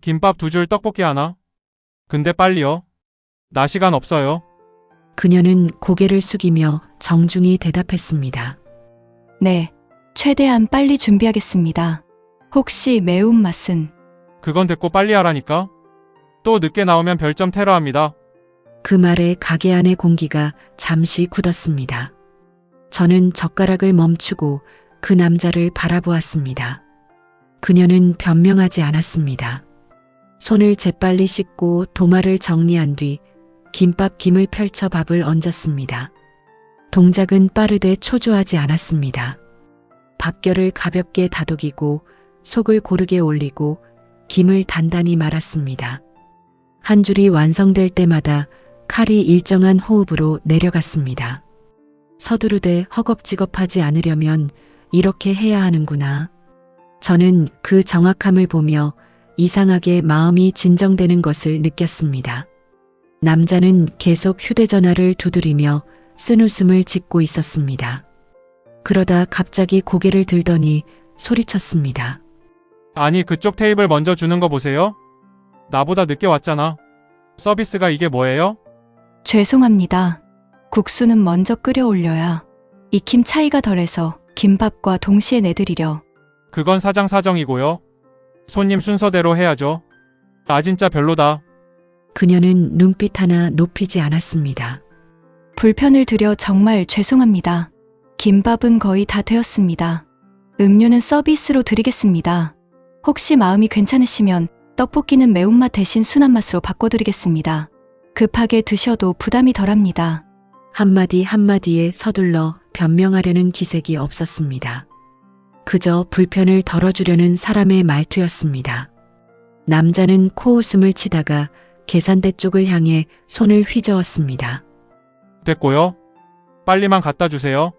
김밥 2줄 떡볶이 하나? 근데 빨리요. 나 시간 없어요. 그녀는 고개를 숙이며 정중히 대답했습니다. 네, 최대한 빨리 준비하겠습니다. 혹시 매운맛은? 그건 됐고 빨리 하라니까. 또 늦게 나오면 별점 테러합니다. 그 말에 가게 안의 공기가 잠시 굳었습니다. 저는 젓가락을 멈추고 그 남자를 바라보았습니다. 그녀는 변명하지 않았습니다. 손을 재빨리 씻고 도마를 정리한 뒤 김밥 김을 펼쳐 밥을 얹었습니다. 동작은 빠르되 초조하지 않았습니다. 밥결을 가볍게 다독이고 속을 고르게 올리고 김을 단단히 말았습니다. 한 줄이 완성될 때마다 칼이 일정한 호흡으로 내려갔습니다. 서두르되 허겁지겁하지 않으려면 이렇게 해야 하는구나. 저는 그 정확함을 보며 이상하게 마음이 진정되는 것을 느꼈습니다. 남자는 계속 휴대전화를 두드리며 쓴웃음을 짓고 있었습니다. 그러다 갑자기 고개를 들더니 소리쳤습니다. 아니, 그쪽 테이블 먼저 주는 거 보세요. 나보다 늦게 왔잖아. 서비스가 이게 뭐예요? 죄송합니다. 국수는 먼저 끓여 올려야 익힘 차이가 덜해서 김밥과 동시에 내드리려. 그건 사장 사정이고요. 손님 순서대로 해야죠. 나 진짜 별로다. 그녀는 눈빛 하나 높이지 않았습니다. 불편을 드려 정말 죄송합니다. 김밥은 거의 다 되었습니다. 음료는 서비스로 드리겠습니다. 혹시 마음이 괜찮으시면 떡볶이는 매운맛 대신 순한 맛으로 바꿔드리겠습니다. 급하게 드셔도 부담이 덜합니다. 한마디 한마디에 서둘러 변명하려는 기색이 없었습니다. 그저 불편을 덜어주려는 사람의 말투였습니다. 남자는 코웃음을 치다가 계산대 쪽을 향해 손을 휘저었습니다. 됐고요. 빨리만 갖다 주세요.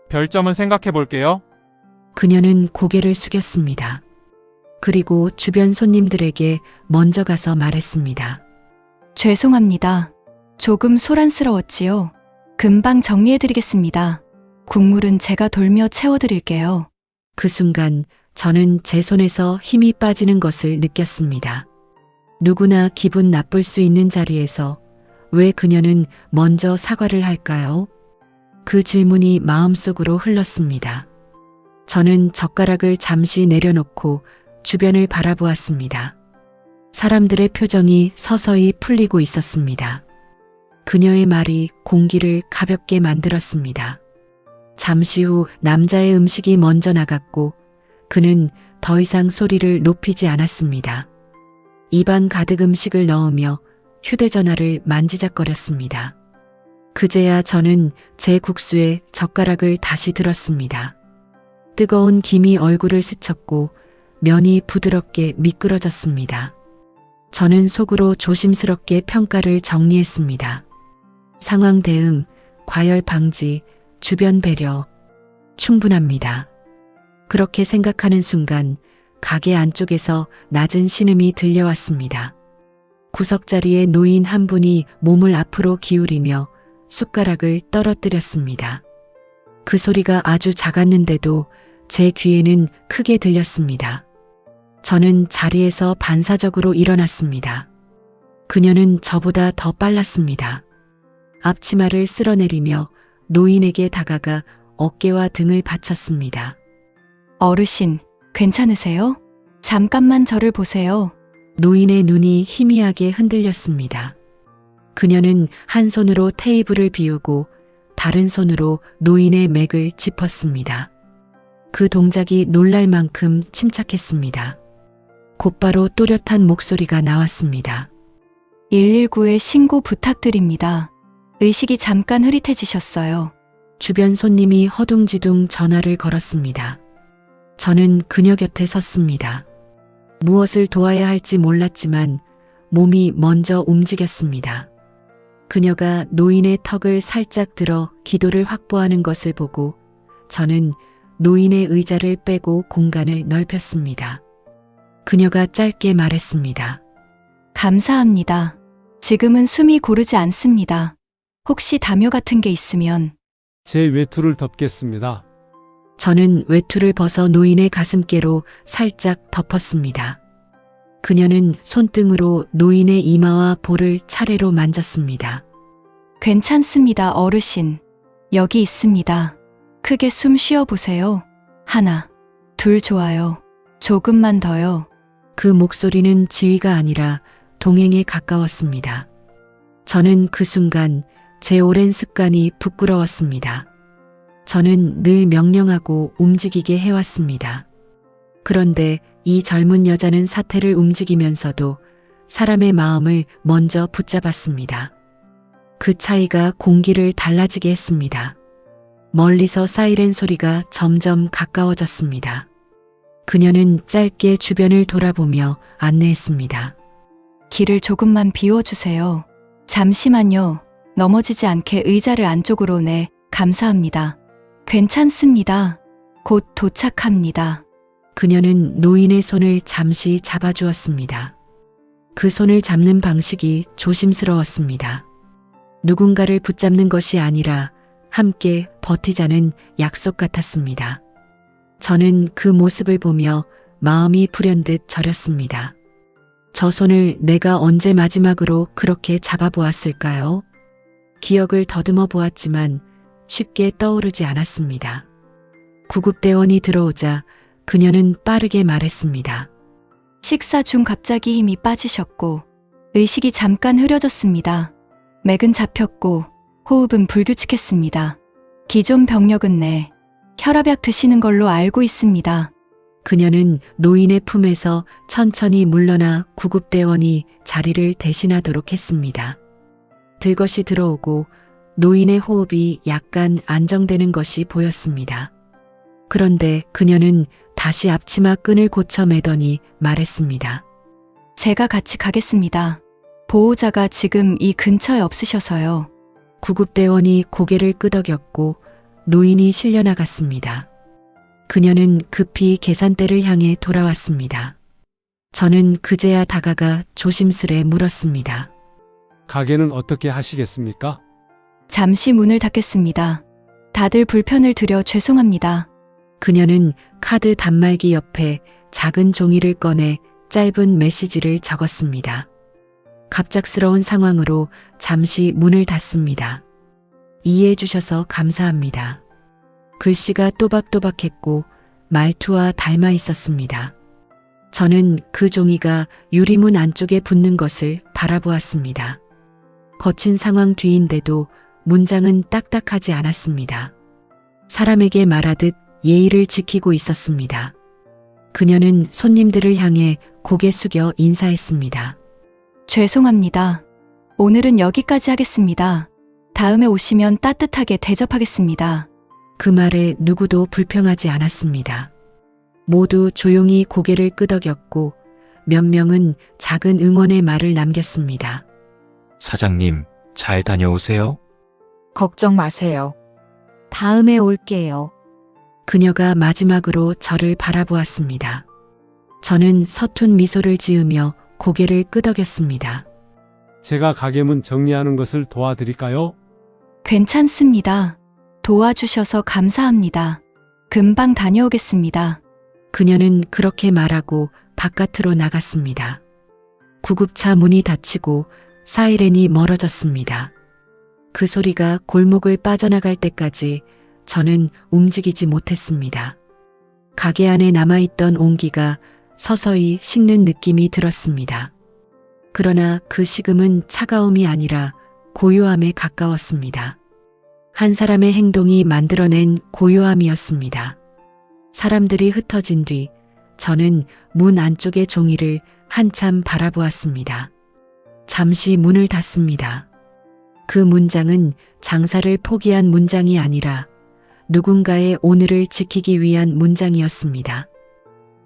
별점은 생각해 볼게요. 그녀는 고개를 숙였습니다. 그리고 주변 손님들에게 먼저 가서 말했습니다. 죄송합니다. 조금 소란스러웠지요. 금방 정리해드리겠습니다. 국물은 제가 돌며 채워드릴게요. 그 순간 저는 제 손에서 힘이 빠지는 것을 느꼈습니다. 누구나 기분 나쁠 수 있는 자리에서 왜 그녀는 먼저 사과를 할까요? 그 질문이 마음속으로 흘렀습니다. 저는 젓가락을 잠시 내려놓고 주변을 바라보았습니다. 사람들의 표정이 서서히 풀리고 있었습니다. 그녀의 말이 공기를 가볍게 만들었습니다. 잠시 후 남자의 음식이 먼저 나갔고 그는 더 이상 소리를 높이지 않았습니다. 입안 가득 음식을 넣으며 휴대전화를 만지작거렸습니다. 그제야 저는 제 국수에 젓가락을 다시 들었습니다. 뜨거운 김이 얼굴을 스쳤고 면이 부드럽게 미끄러졌습니다. 저는 속으로 조심스럽게 평가를 정리했습니다. 상황 대응, 과열 방지, 주변 배려, 충분합니다. 그렇게 생각하는 순간 가게 안쪽에서 낮은 신음이 들려왔습니다. 구석자리에 노인 한 분이 몸을 앞으로 기울이며 숟가락을 떨어뜨렸습니다. 그 소리가 아주 작았는데도 제 귀에는 크게 들렸습니다. 저는 자리에서 반사적으로 일어났습니다. 그녀는 저보다 더 빨랐습니다. 앞치마를 쓸어내리며 노인에게 다가가 어깨와 등을 받쳤습니다. 어르신, 괜찮으세요? 잠깐만 저를 보세요. 노인의 눈이 희미하게 흔들렸습니다. 그녀는 한 손으로 테이블을 비우고 다른 손으로 노인의 맥을 짚었습니다. 그 동작이 놀랄 만큼 침착했습니다. 곧바로 또렷한 목소리가 나왔습니다. 119에 신고 부탁드립니다. 의식이 잠깐 흐릿해지셨어요. 주변 손님이 허둥지둥 전화를 걸었습니다. 저는 그녀 곁에 섰습니다. 무엇을 도와야 할지 몰랐지만 몸이 먼저 움직였습니다. 그녀가 노인의 턱을 살짝 들어 기도를 확보하는 것을 보고 저는 노인의 의자를 빼고 공간을 넓혔습니다. 그녀가 짧게 말했습니다. 감사합니다. 지금은 숨이 고르지 않습니다. 혹시 담요 같은 게 있으면. 제 외투를 덮겠습니다. 저는 외투를 벗어 노인의 가슴께로 살짝 덮었습니다. 그녀는 손등으로 노인의 이마와 볼을 차례로 만졌습니다. 괜찮습니다, 어르신. 여기 있습니다. 크게 숨 쉬어 보세요. 하나, 둘 좋아요. 조금만 더요. 그 목소리는 지휘가 아니라 동행에 가까웠습니다. 저는 그 순간 제 오랜 습관이 부끄러웠습니다. 저는 늘 명령하고 움직이게 해왔습니다. 그런데 이 젊은 여자는 사태를 움직이면서도 사람의 마음을 먼저 붙잡았습니다. 그 차이가 공기를 달라지게 했습니다. 멀리서 사이렌 소리가 점점 가까워졌습니다. 그녀는 짧게 주변을 돌아보며 안내했습니다. 길을 조금만 비워주세요. 잠시만요. 넘어지지 않게 의자를 안쪽으로 내. 감사합니다. 괜찮습니다. 곧 도착합니다. 그녀는 노인의 손을 잠시 잡아주었습니다. 그 손을 잡는 방식이 조심스러웠습니다. 누군가를 붙잡는 것이 아니라 함께 버티자는 약속 같았습니다. 저는 그 모습을 보며 마음이 불현듯 저렸습니다. 저 손을 내가 언제 마지막으로 그렇게 잡아보았을까요? 기억을 더듬어 보았지만 쉽게 떠오르지 않았습니다. 구급대원이 들어오자 그녀는 빠르게 말했습니다. 식사 중 갑자기 힘이 빠지셨고 의식이 잠깐 흐려졌습니다. 맥은 잡혔고 호흡은 불규칙했습니다. 기존 병력은 내 혈압약 드시는 걸로 알고 있습니다. 그녀는 노인의 품에서 천천히 물러나 구급대원이 자리를 대신하도록 했습니다. 들것이 들어오고 노인의 호흡이 약간 안정되는 것이 보였습니다. 그런데 그녀는 다시 앞치마 끈을 고쳐 매더니 말했습니다. 제가 같이 가겠습니다. 보호자가 지금 이 근처에 없으셔서요. 구급대원이 고개를 끄덕였고 노인이 실려나갔습니다. 그녀는 급히 계산대를 향해 돌아왔습니다. 저는 그제야 다가가 조심스레 물었습니다. 가게는 어떻게 하시겠습니까? 잠시 문을 닫겠습니다. 다들 불편을 드려 죄송합니다. 그녀는 카드 단말기 옆에 작은 종이를 꺼내 짧은 메시지를 적었습니다. 갑작스러운 상황으로 잠시 문을 닫습니다. 이해해 주셔서 감사합니다. 글씨가 또박또박했고 말투와 닮아 있었습니다. 저는 그 종이가 유리문 안쪽에 붙는 것을 바라보았습니다. 거친 상황 뒤인데도 문장은 딱딱하지 않았습니다. 사람에게 말하듯 예의를 지키고 있었습니다. 그녀는 손님들을 향해 고개 숙여 인사했습니다. 죄송합니다. 오늘은 여기까지 하겠습니다. 다음에 오시면 따뜻하게 대접하겠습니다. 그 말에 누구도 불평하지 않았습니다. 모두 조용히 고개를 끄덕였고 몇 명은 작은 응원의 말을 남겼습니다. 사장님, 잘 다녀오세요. 걱정 마세요. 다음에 올게요. 그녀가 마지막으로 저를 바라보았습니다. 저는 서툰 미소를 지으며 고개를 끄덕였습니다. 제가 가게문 정리하는 것을 도와드릴까요? 괜찮습니다. 도와주셔서 감사합니다. 금방 다녀오겠습니다. 그녀는 그렇게 말하고 바깥으로 나갔습니다. 구급차 문이 닫히고 사이렌이 멀어졌습니다. 그 소리가 골목을 빠져나갈 때까지 저는 움직이지 못했습니다. 가게 안에 남아있던 온기가 서서히 식는 느낌이 들었습니다. 그러나 그 식음은 차가움이 아니라 고요함에 가까웠습니다. 한 사람의 행동이 만들어낸 고요함이었습니다. 사람들이 흩어진 뒤 저는 문 안쪽의 종이를 한참 바라보았습니다. 잠시 문을 닫습니다. 그 문장은 장사를 포기한 문장이 아니라 누군가의 오늘을 지키기 위한 문장이었습니다.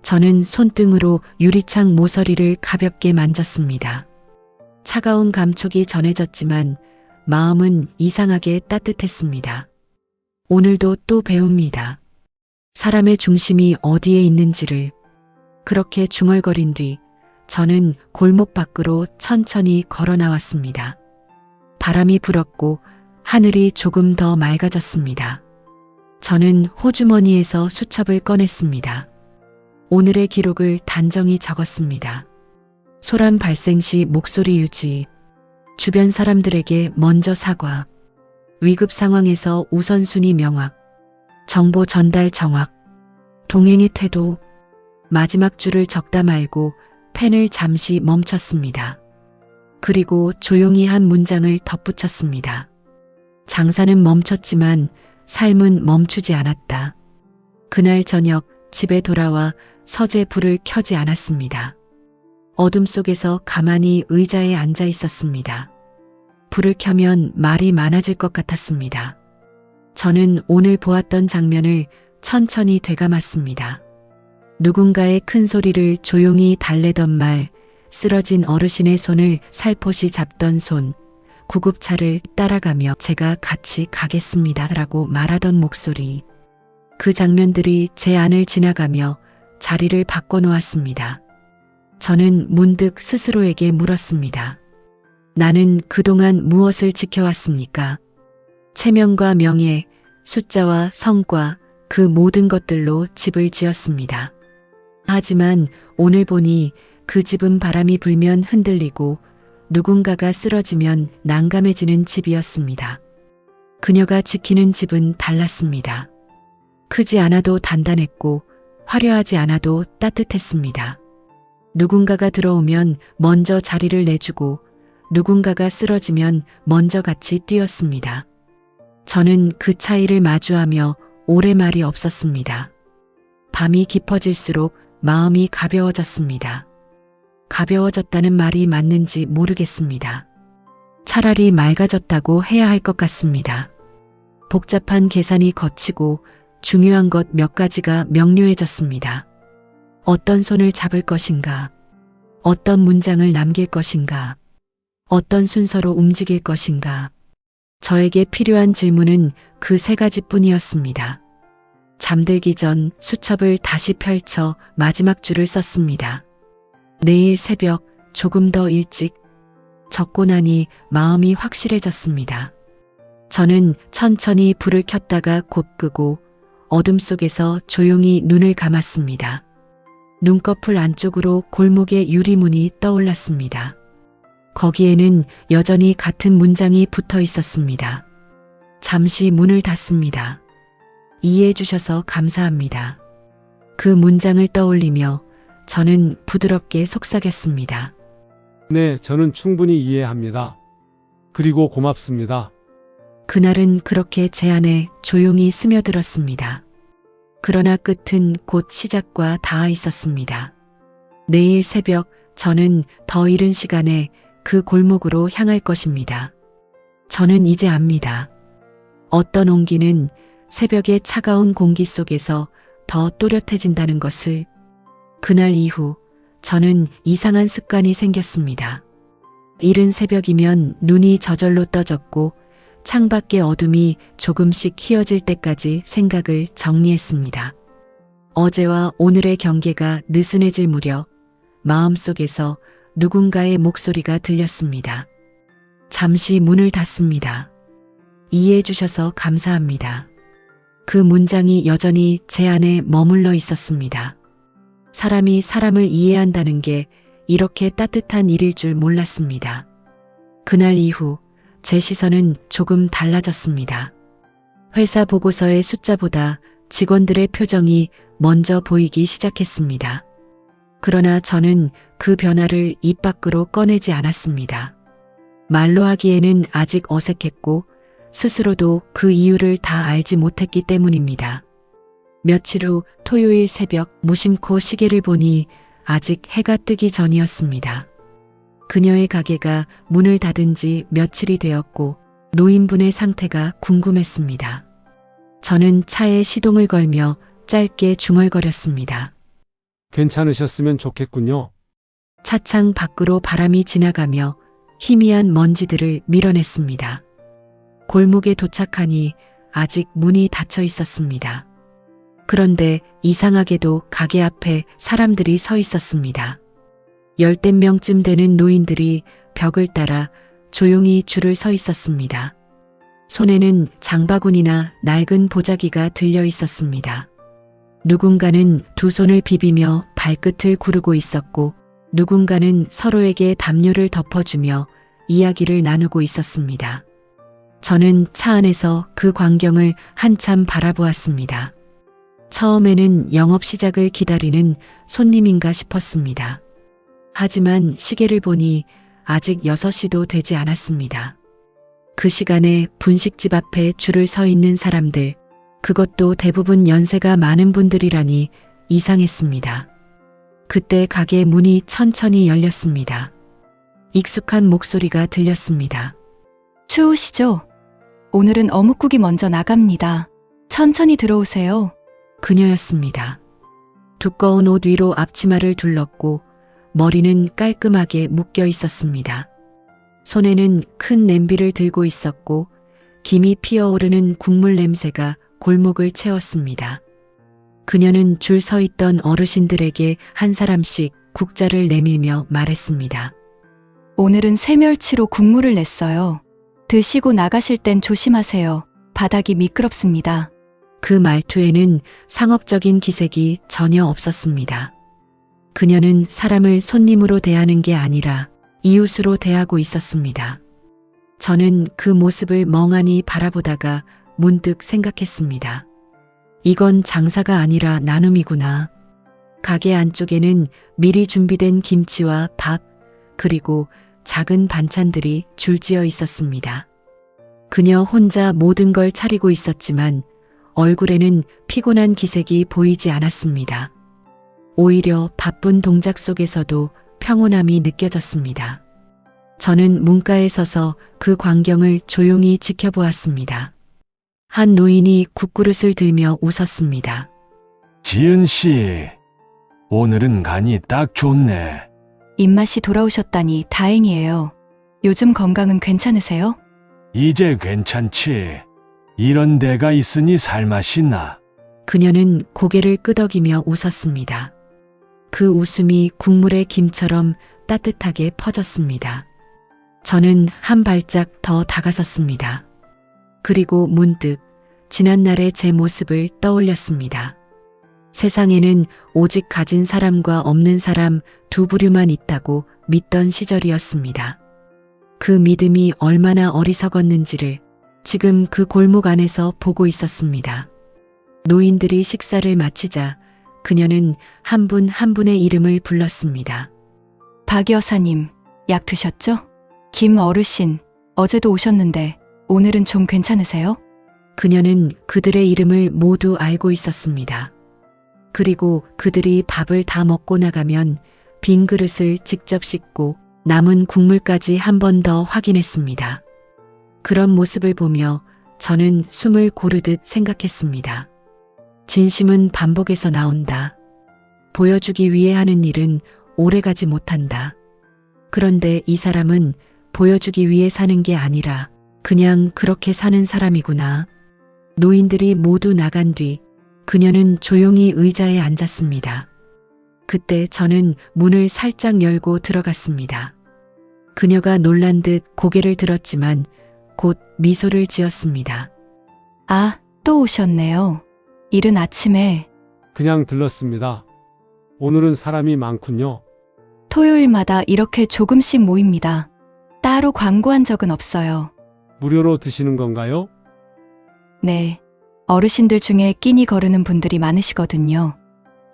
저는 손등으로 유리창 모서리를 가볍게 만졌습니다. 차가운 감촉이 전해졌지만 마음은 이상하게 따뜻했습니다. 오늘도 또 배웁니다. 사람의 중심이 어디에 있는지를. 그렇게 중얼거린 뒤 저는 골목 밖으로 천천히 걸어 나왔습니다. 바람이 불었고 하늘이 조금 더 맑아졌습니다. 저는 호주머니에서 수첩을 꺼냈습니다. 오늘의 기록을 단정히 적었습니다. 소란 발생 시 목소리 유지, 주변 사람들에게 먼저 사과, 위급 상황에서 우선순위 명확, 정보 전달 정확, 동행의 태도. 마지막 줄을 적다 말고 펜을 잠시 멈췄습니다. 그리고 조용히 한 문장을 덧붙였습니다. 장사는 멈췄지만 삶은 멈추지 않았다. 그날 저녁 집에 돌아와 서재 불을 켜지 않았습니다. 어둠 속에서 가만히 의자에 앉아 있었습니다. 불을 켜면 말이 많아질 것 같았습니다. 저는 오늘 보았던 장면을 천천히 되감았습니다. 누군가의 큰 소리를 조용히 달래던 말, 쓰러진 어르신의 손을 살포시 잡던 손, 구급차를 따라가며 제가 같이 가겠습니다 라고 말하던 목소리. 그 장면들이 제 안을 지나가며 자리를 바꿔놓았습니다. 저는 문득 스스로에게 물었습니다. 나는 그동안 무엇을 지켜왔습니까? 체면과 명예, 숫자와 성과, 그 모든 것들로 집을 지었습니다. 하지만 오늘 보니 그 집은 바람이 불면 흔들리고 누군가가 쓰러지면 난감해지는 집이었습니다. 그녀가 지키는 집은 달랐습니다. 크지 않아도 단단했고 화려하지 않아도 따뜻했습니다. 누군가가 들어오면 먼저 자리를 내주고 누군가가 쓰러지면 먼저 같이 뛰었습니다. 저는 그 차이를 마주하며 오래 말이 없었습니다. 밤이 깊어질수록 마음이 가벼워졌습니다. 가벼워졌다는 말이 맞는지 모르겠습니다. 차라리 맑아졌다고 해야 할 것 같습니다. 복잡한 계산이 거치고 중요한 것 몇 가지가 명료해졌습니다. 어떤 손을 잡을 것인가? 어떤 문장을 남길 것인가? 어떤 순서로 움직일 것인가? 저에게 필요한 질문은 그 세 가지뿐이었습니다. 잠들기 전 수첩을 다시 펼쳐 마지막 줄을 썼습니다. 내일 새벽 조금 더 일찍. 적고 나니 마음이 확실해졌습니다. 저는 천천히 불을 켰다가 곧 끄고 어둠 속에서 조용히 눈을 감았습니다. 눈꺼풀 안쪽으로 골목의 유리문이 떠올랐습니다. 거기에는 여전히 같은 문장이 붙어 있었습니다. 잠시 문을 닫습니다. 이해해 주셔서 감사합니다. 그 문장을 떠올리며 저는 부드럽게 속삭였습니다. 네, 저는 충분히 이해합니다. 그리고 고맙습니다. 그날은 그렇게 제 안에 조용히 스며들었습니다. 그러나 끝은 곧 시작과 닿아 있었습니다. 내일 새벽 저는 더 이른 시간에 그 골목으로 향할 것입니다. 저는 이제 압니다. 어떤 온기는 새벽의 차가운 공기 속에서 더 또렷해진다는 것을. 그날 이후 저는 이상한 습관이 생겼습니다. 이른 새벽이면 눈이 저절로 떠졌고 창밖의 어둠이 조금씩 희어질 때까지 생각을 정리했습니다. 어제와 오늘의 경계가 느슨해질 무렵 마음속에서 누군가의 목소리가 들렸습니다. 잠시 문을 닫습니다. 이해해 주셔서 감사합니다. 그 문장이 여전히 제 안에 머물러 있었습니다. 사람이 사람을 이해한다는 게 이렇게 따뜻한 일일 줄 몰랐습니다. 그날 이후 제 시선은 조금 달라졌습니다. 회사 보고서의 숫자보다 직원들의 표정이 먼저 보이기 시작했습니다. 그러나 저는 그 변화를 입 밖으로 꺼내지 않았습니다. 말로 하기에는 아직 어색했고 스스로도 그 이유를 다 알지 못했기 때문입니다. 며칠 후 토요일 새벽 무심코 시계를 보니 아직 해가 뜨기 전이었습니다. 그녀의 가게가 문을 닫은 지 며칠이 되었고 노인분의 상태가 궁금했습니다. 저는 차에 시동을 걸며 짧게 중얼거렸습니다. 괜찮으셨으면 좋겠군요. 차창 밖으로 바람이 지나가며 희미한 먼지들을 밀어냈습니다. 골목에 도착하니 아직 문이 닫혀 있었습니다. 그런데 이상하게도 가게 앞에 사람들이 서 있었습니다. 10대 명쯤 되는 노인들이 벽을 따라 조용히 줄을 서 있었습니다. 손에는 장바구니나 낡은 보자기가 들려 있었습니다. 누군가는 두 손을 비비며 발끝을 구르고 있었고 누군가는 서로에게 담요를 덮어주며 이야기를 나누고 있었습니다. 저는 차 안에서 그 광경을 한참 바라보았습니다. 처음에는 영업 시작을 기다리는 손님인가 싶었습니다. 하지만 시계를 보니 아직 6시도 되지 않았습니다. 그 시간에 분식집 앞에 줄을 서 있는 사람들, 그것도 대부분 연세가 많은 분들이라니 이상했습니다. 그때 가게 문이 천천히 열렸습니다. 익숙한 목소리가 들렸습니다. 추우시죠? 오늘은 어묵국이 먼저 나갑니다. 천천히 들어오세요. 그녀였습니다. 두꺼운 옷 위로 앞치마를 둘렀고 머리는 깔끔하게 묶여 있었습니다. 손에는 큰 냄비를 들고 있었고 김이 피어오르는 국물 냄새가 골목을 채웠습니다. 그녀는 줄 서 있던 어르신들에게 한 사람씩 국자를 내밀며 말했습니다. 오늘은 새멸치로 국물을 냈어요. 드시고 나가실 땐 조심하세요. 바닥이 미끄럽습니다. 그 말투에는 상업적인 기색이 전혀 없었습니다. 그녀는 사람을 손님으로 대하는 게 아니라 이웃으로 대하고 있었습니다. 저는 그 모습을 멍하니 바라보다가 문득 생각했습니다. 이건 장사가 아니라 나눔이구나. 가게 안쪽에는 미리 준비된 김치와 밥, 그리고 작은 반찬들이 줄지어 있었습니다. 그녀 혼자 모든 걸 차리고 있었지만 얼굴에는 피곤한 기색이 보이지 않았습니다. 오히려 바쁜 동작 속에서도 평온함이 느껴졌습니다. 저는 문가에 서서 그 광경을 조용히 지켜보았습니다. 한 노인이 국그릇을 들며 웃었습니다. 지은 씨, 오늘은 간이 딱 좋네. 입맛이 돌아오셨다니 다행이에요. 요즘 건강은 괜찮으세요? 이제 괜찮지. 이런 데가 있으니 살맛이 나. 그녀는 고개를 끄덕이며 웃었습니다. 그 웃음이 국물의 김처럼 따뜻하게 퍼졌습니다. 저는 한 발짝 더 다가섰습니다. 그리고 문득 지난날의 제 모습을 떠올렸습니다. 세상에는 오직 가진 사람과 없는 사람 두 부류만 있다고 믿던 시절이었습니다. 그 믿음이 얼마나 어리석었는지를 지금 그 골목 안에서 보고 있었습니다. 노인들이 식사를 마치자 그녀는 한 분 한 분의 이름을 불렀습니다. 박 여사님, 약 드셨죠? 김 어르신, 어제도 오셨는데 오늘은 좀 괜찮으세요? 그녀는 그들의 이름을 모두 알고 있었습니다. 그리고 그들이 밥을 다 먹고 나가면 빈 그릇을 직접 씻고 남은 국물까지 한 번 더 확인했습니다. 그런 모습을 보며 저는 숨을 고르듯 생각했습니다. 진심은 반복해서 나온다. 보여주기 위해 하는 일은 오래가지 못한다. 그런데 이 사람은 보여주기 위해 사는 게 아니라 그냥 그렇게 사는 사람이구나. 노인들이 모두 나간 뒤 그녀는 조용히 의자에 앉았습니다. 그때 저는 문을 살짝 열고 들어갔습니다. 그녀가 놀란 듯 고개를 들었지만 곧 미소를 지었습니다. 아, 또 오셨네요. 이른 아침에 그냥 들렀습니다. 오늘은 사람이 많군요. 토요일마다 이렇게 조금씩 모입니다. 따로 광고한 적은 없어요. 무료로 드시는 건가요? 네. 어르신들 중에 끼니 거르는 분들이 많으시거든요.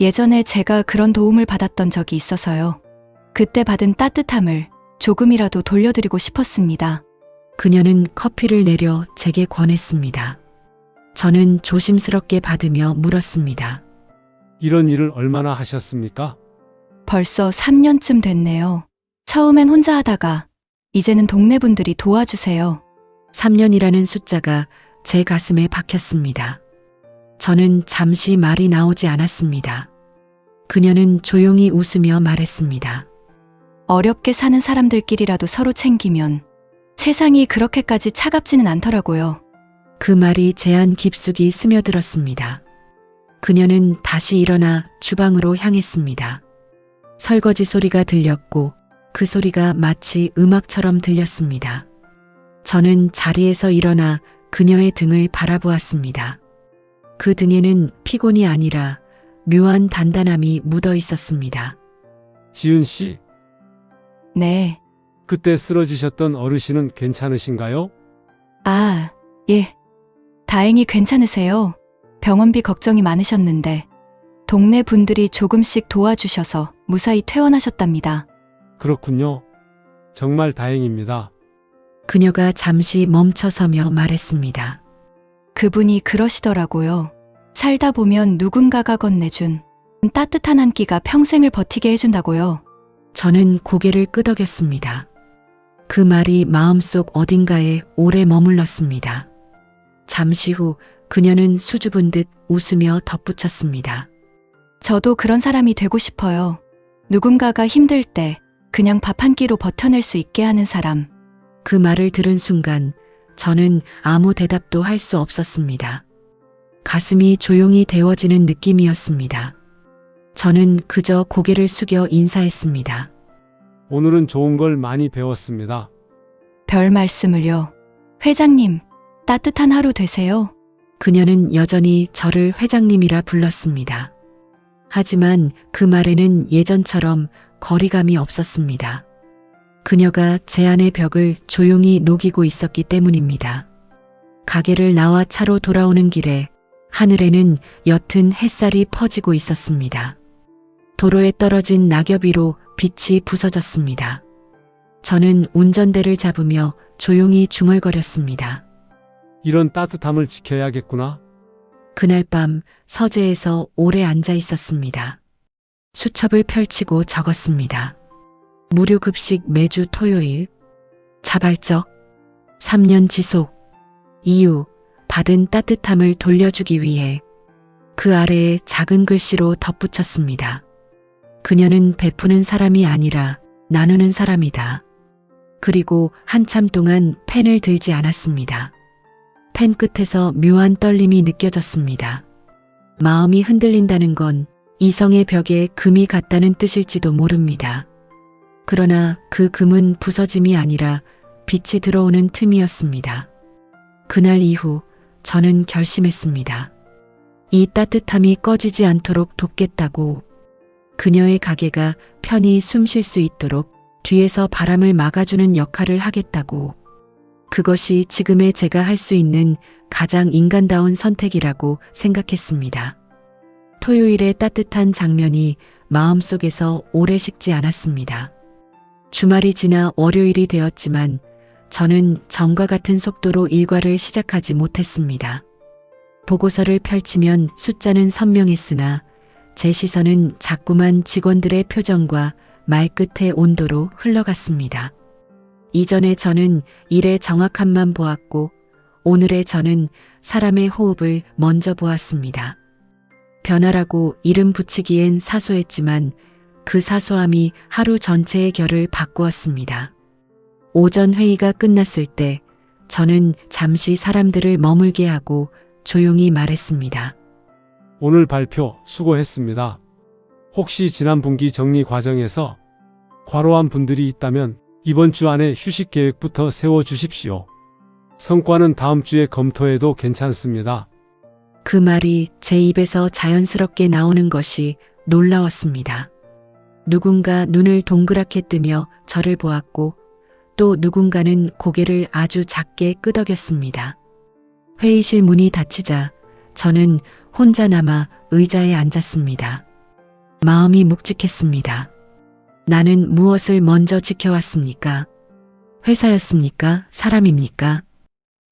예전에 제가 그런 도움을 받았던 적이 있어서요. 그때 받은 따뜻함을 조금이라도 돌려드리고 싶었습니다. 그녀는 커피를 내려 제게 권했습니다. 저는 조심스럽게 받으며 물었습니다. 이런 일을 얼마나 하셨습니까? 벌써 3년쯤 됐네요. 처음엔 혼자 하다가 이제는 동네 분들이 도와주세요. 3년이라는 숫자가 제 가슴에 박혔습니다. 저는 잠시 말이 나오지 않았습니다. 그녀는 조용히 웃으며 말했습니다. 어렵게 사는 사람들끼리라도 서로 챙기면 세상이 그렇게까지 차갑지는 않더라고요. 그 말이 제 안 깊숙이 스며들었습니다. 그녀는 다시 일어나 주방으로 향했습니다. 설거지 소리가 들렸고 그 소리가 마치 음악처럼 들렸습니다. 저는 자리에서 일어나 그녀의 등을 바라보았습니다. 그 등에는 피곤이 아니라 묘한 단단함이 묻어 있었습니다. 지은 씨, 네. 그때 쓰러지셨던 어르신은 괜찮으신가요? 아, 예. 다행히 괜찮으세요. 병원비 걱정이 많으셨는데 동네 분들이 조금씩 도와주셔서 무사히 퇴원하셨답니다. 그렇군요. 정말 다행입니다. 그녀가 잠시 멈춰서며 말했습니다. 그분이 그러시더라고요. 살다 보면 누군가가 건네준 따뜻한 한 끼가 평생을 버티게 해준다고요. 저는 고개를 끄덕였습니다. 그 말이 마음속 어딘가에 오래 머물렀습니다. 잠시 후 그녀는 수줍은 듯 웃으며 덧붙였습니다. 저도 그런 사람이 되고 싶어요. 누군가가 힘들 때 그냥 밥 한 끼로 버텨낼 수 있게 하는 사람. 그 말을 들은 순간 저는 아무 대답도 할 수 없었습니다. 가슴이 조용히 데워지는 느낌이었습니다. 저는 그저 고개를 숙여 인사했습니다. 오늘은 좋은 걸 많이 배웠습니다. 별 말씀을요. 회장님, 따뜻한 하루 되세요. 그녀는 여전히 저를 회장님이라 불렀습니다. 하지만 그 말에는 예전처럼 거리감이 없었습니다. 그녀가 제 안의 벽을 조용히 녹이고 있었기 때문입니다. 가게를 나와 차로 돌아오는 길에 하늘에는 옅은 햇살이 퍼지고 있었습니다. 도로에 떨어진 낙엽 위로 빛이 부서졌습니다. 저는 운전대를 잡으며 조용히 중얼거렸습니다. 이런 따뜻함을 지켜야겠구나. 그날 밤 서재에서 오래 앉아 있었습니다. 수첩을 펼치고 적었습니다. 무료 급식 매주 토요일. 자발적. 3년 지속. 이유. 받은 따뜻함을 돌려주기 위해. 그 아래에 작은 글씨로 덧붙였습니다. 그녀는 베푸는 사람이 아니라 나누는 사람이다. 그리고 한참 동안 펜을 들지 않았습니다. 펜 끝에서 묘한 떨림이 느껴졌습니다. 마음이 흔들린다는 건 이성의 벽에 금이 갔다는 뜻일지도 모릅니다. 그러나 그 금은 부서짐이 아니라 빛이 들어오는 틈이었습니다. 그날 이후 저는 결심했습니다. 이 따뜻함이 꺼지지 않도록 돕겠다고. 그녀의 가게가 편히 숨 쉴 수 있도록 뒤에서 바람을 막아주는 역할을 하겠다고. 그것이 지금의 제가 할 수 있는 가장 인간다운 선택이라고 생각했습니다. 토요일의 따뜻한 장면이 마음속에서 오래 식지 않았습니다. 주말이 지나 월요일이 되었지만 저는 전과 같은 속도로 일과를 시작하지 못했습니다. 보고서를 펼치면 숫자는 선명했으나 제 시선은 자꾸만 직원들의 표정과 말끝의 온도로 흘러갔습니다. 이전에 저는 일의 정확함만 보았고 오늘의 저는 사람의 호흡을 먼저 보았습니다. 변화라고 이름 붙이기엔 사소했지만 그 사소함이 하루 전체의 결을 바꾸었습니다. 오전 회의가 끝났을 때 저는 잠시 사람들을 머물게 하고 조용히 말했습니다. 오늘 발표 수고했습니다. 혹시 지난 분기 정리 과정에서 과로한 분들이 있다면 이번 주 안에 휴식 계획부터 세워주십시오. 성과는 다음 주에 검토해도 괜찮습니다. 그 말이 제 입에서 자연스럽게 나오는 것이 놀라웠습니다. 누군가 눈을 동그랗게 뜨며 저를 보았고 또 누군가는 고개를 아주 작게 끄덕였습니다. 회의실 문이 닫히자 저는 혼자 남아 의자에 앉았습니다. 마음이 묵직했습니다. 나는 무엇을 먼저 지켜왔습니까? 회사였습니까? 사람입니까?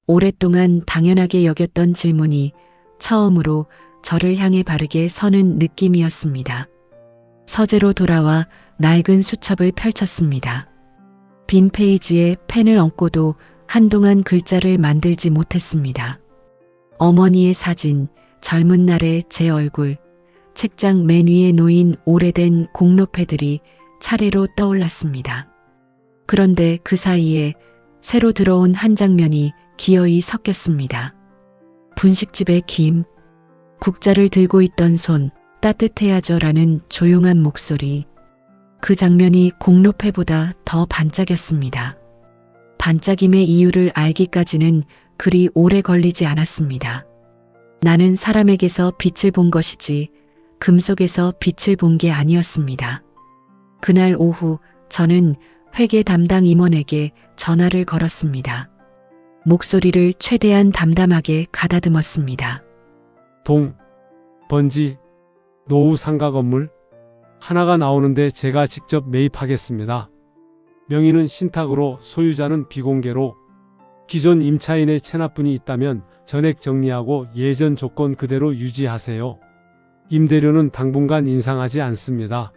오랫동안 당연하게 여겼던 질문이 처음으로 저를 향해 바르게 서는 느낌이었습니다. 서재로 돌아와 낡은 수첩을 펼쳤습니다. 빈 페이지에 펜을 얹고도 한동안 글자를 만들지 못했습니다. 어머니의 사진, 젊은 날의 제 얼굴, 책장 맨 위에 놓인 오래된 공로패들이 차례로 떠올랐습니다. 그런데 그 사이에 새로 들어온 한 장면이 기어이 섞였습니다. 분식집의 김, 국자를 들고 있던 손, 따뜻해야죠라는 조용한 목소리. 그 장면이 공로패보다 더 반짝였습니다. 반짝임의 이유를 알기까지는 그리 오래 걸리지 않았습니다. 나는 사람에게서 빛을 본 것이지 금속에서 빛을 본 게 아니었습니다. 그날 오후 저는 회계 담당 임원에게 전화를 걸었습니다. 목소리를 최대한 담담하게 가다듬었습니다. 번지, 노후 상가 건물 하나가 나오는데 제가 직접 매입하겠습니다. 명의는 신탁으로 소유자는 비공개로 기존 임차인의 체납분이 있다면 전액 정리하고 예전 조건 그대로 유지하세요. 임대료는 당분간 인상하지 않습니다.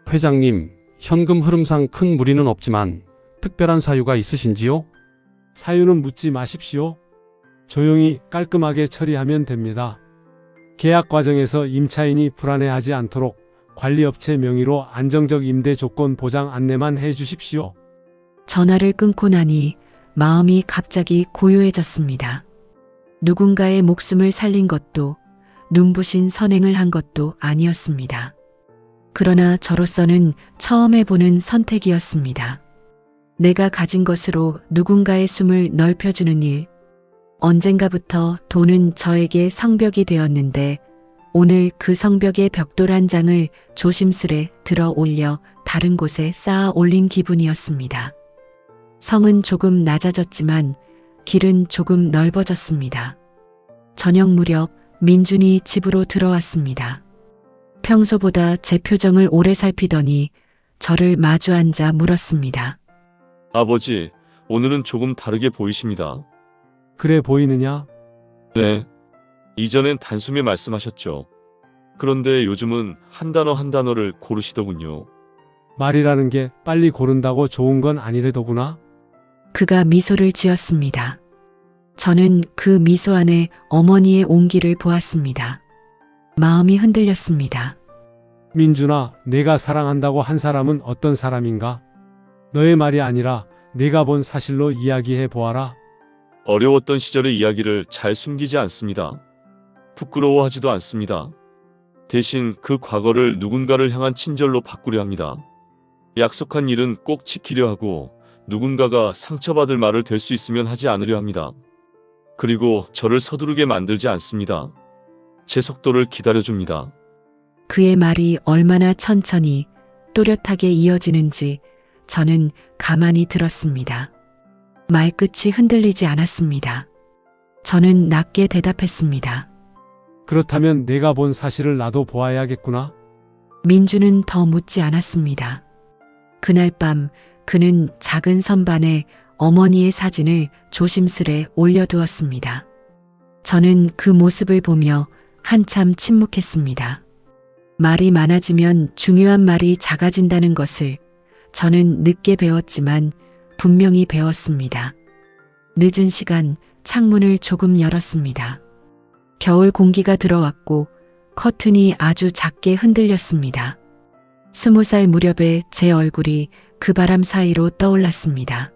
회장님, 현금 흐름상 큰 무리는 없지만 특별한 사유가 있으신지요? 사유는 묻지 마십시오. 조용히 깔끔하게 처리하면 됩니다. 계약 과정에서 임차인이 불안해하지 않도록 관리업체 명의로 안정적 임대 조건 보장 안내만 해 주십시오. 전화를 끊고 나니 마음이 갑자기 고요해졌습니다. 누군가의 목숨을 살린 것도 눈부신 선행을 한 것도 아니었습니다. 그러나 저로서는 처음 해보는 선택이었습니다. 내가 가진 것으로 누군가의 숨을 넓혀주는 일. 언젠가부터 돈은 저에게 성벽이 되었는데 오늘 그 성벽의 벽돌 한 장을 조심스레 들어 올려 다른 곳에 쌓아 올린 기분이었습니다. 성은 조금 낮아졌지만 길은 조금 넓어졌습니다. 저녁 무렵 민준이 집으로 들어왔습니다. 평소보다 제 표정을 오래 살피더니 저를 마주 앉아 물었습니다. 아버지, 오늘은 조금 다르게 보이십니다. 그래 보이느냐? 네. 이전엔 단숨에 말씀하셨죠. 그런데 요즘은 한 단어 한 단어를 고르시더군요. 말이라는 게 빨리 고른다고 좋은 건 아니래더구나. 그가 미소를 지었습니다. 저는 그 미소 안에 어머니의 온기를 보았습니다. 마음이 흔들렸습니다. 민준아, 내가 사랑한다고 한 사람은 어떤 사람인가? 너의 말이 아니라 내가 본 사실로 이야기해 보아라. 어려웠던 시절의 이야기를 잘 숨기지 않습니다. 부끄러워하지도 않습니다. 대신 그 과거를 누군가를 향한 친절로 바꾸려 합니다. 약속한 일은 꼭 지키려 하고 누군가가 상처받을 말을 될 수 있으면 하지 않으려 합니다. 그리고 저를 서두르게 만들지 않습니다. 제 속도를 기다려줍니다. 그의 말이 얼마나 천천히 또렷하게 이어지는지 저는 가만히 들었습니다. 말끝이 흔들리지 않았습니다. 저는 낮게 대답했습니다. 그렇다면 내가 본 사실을 나도 보아야겠구나. 민주는 더 묻지 않았습니다. 그날 밤 그는 작은 선반에 어머니의 사진을 조심스레 올려두었습니다. 저는 그 모습을 보며 한참 침묵했습니다. 말이 많아지면 중요한 말이 작아진다는 것을 저는 늦게 배웠지만 분명히 배웠습니다. 늦은 시간 창문을 조금 열었습니다. 겨울 공기가 들어왔고 커튼이 아주 작게 흔들렸습니다. 20살 무렵에 제 얼굴이 그 바람 사이로 떠올랐습니다.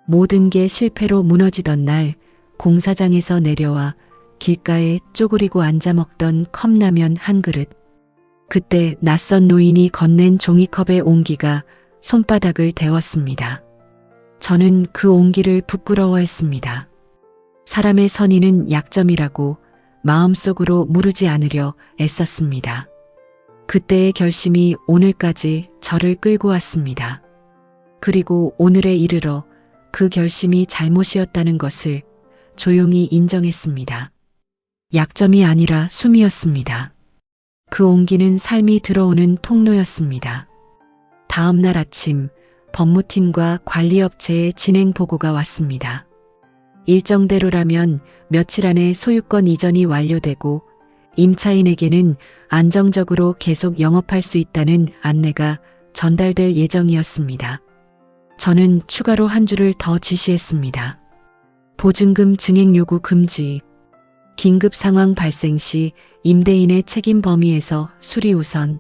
모든 게 실패로 무너지던 날 공사장에서 내려와 길가에 쪼그리고 앉아 먹던 컵라면 한 그릇. 그때 낯선 노인이 건넨 종이컵의 온기가 손바닥을 데웠습니다. 저는 그 온기를 부끄러워했습니다. 사람의 선의는 약점이라고 마음속으로 무르지 않으려 애썼습니다. 그때의 결심이 오늘까지 저를 끌고 왔습니다. 그리고 오늘에 이르러 그 결심이 잘못이었다는 것을 조용히 인정했습니다. 약점이 아니라 숨이었습니다. 그 온기는 삶이 들어오는 통로였습니다. 다음 날 아침 법무팀과 관리업체의 진행 보고가 왔습니다. 일정대로라면 며칠 안에 소유권 이전이 완료되고 임차인에게는 안정적으로 계속 영업할 수 있다는 안내가 전달될 예정이었습니다. 저는 추가로 한 줄을 더 지시했습니다. 보증금 증액 요구 금지, 긴급 상황 발생 시 임대인의 책임 범위에서 수리 우선,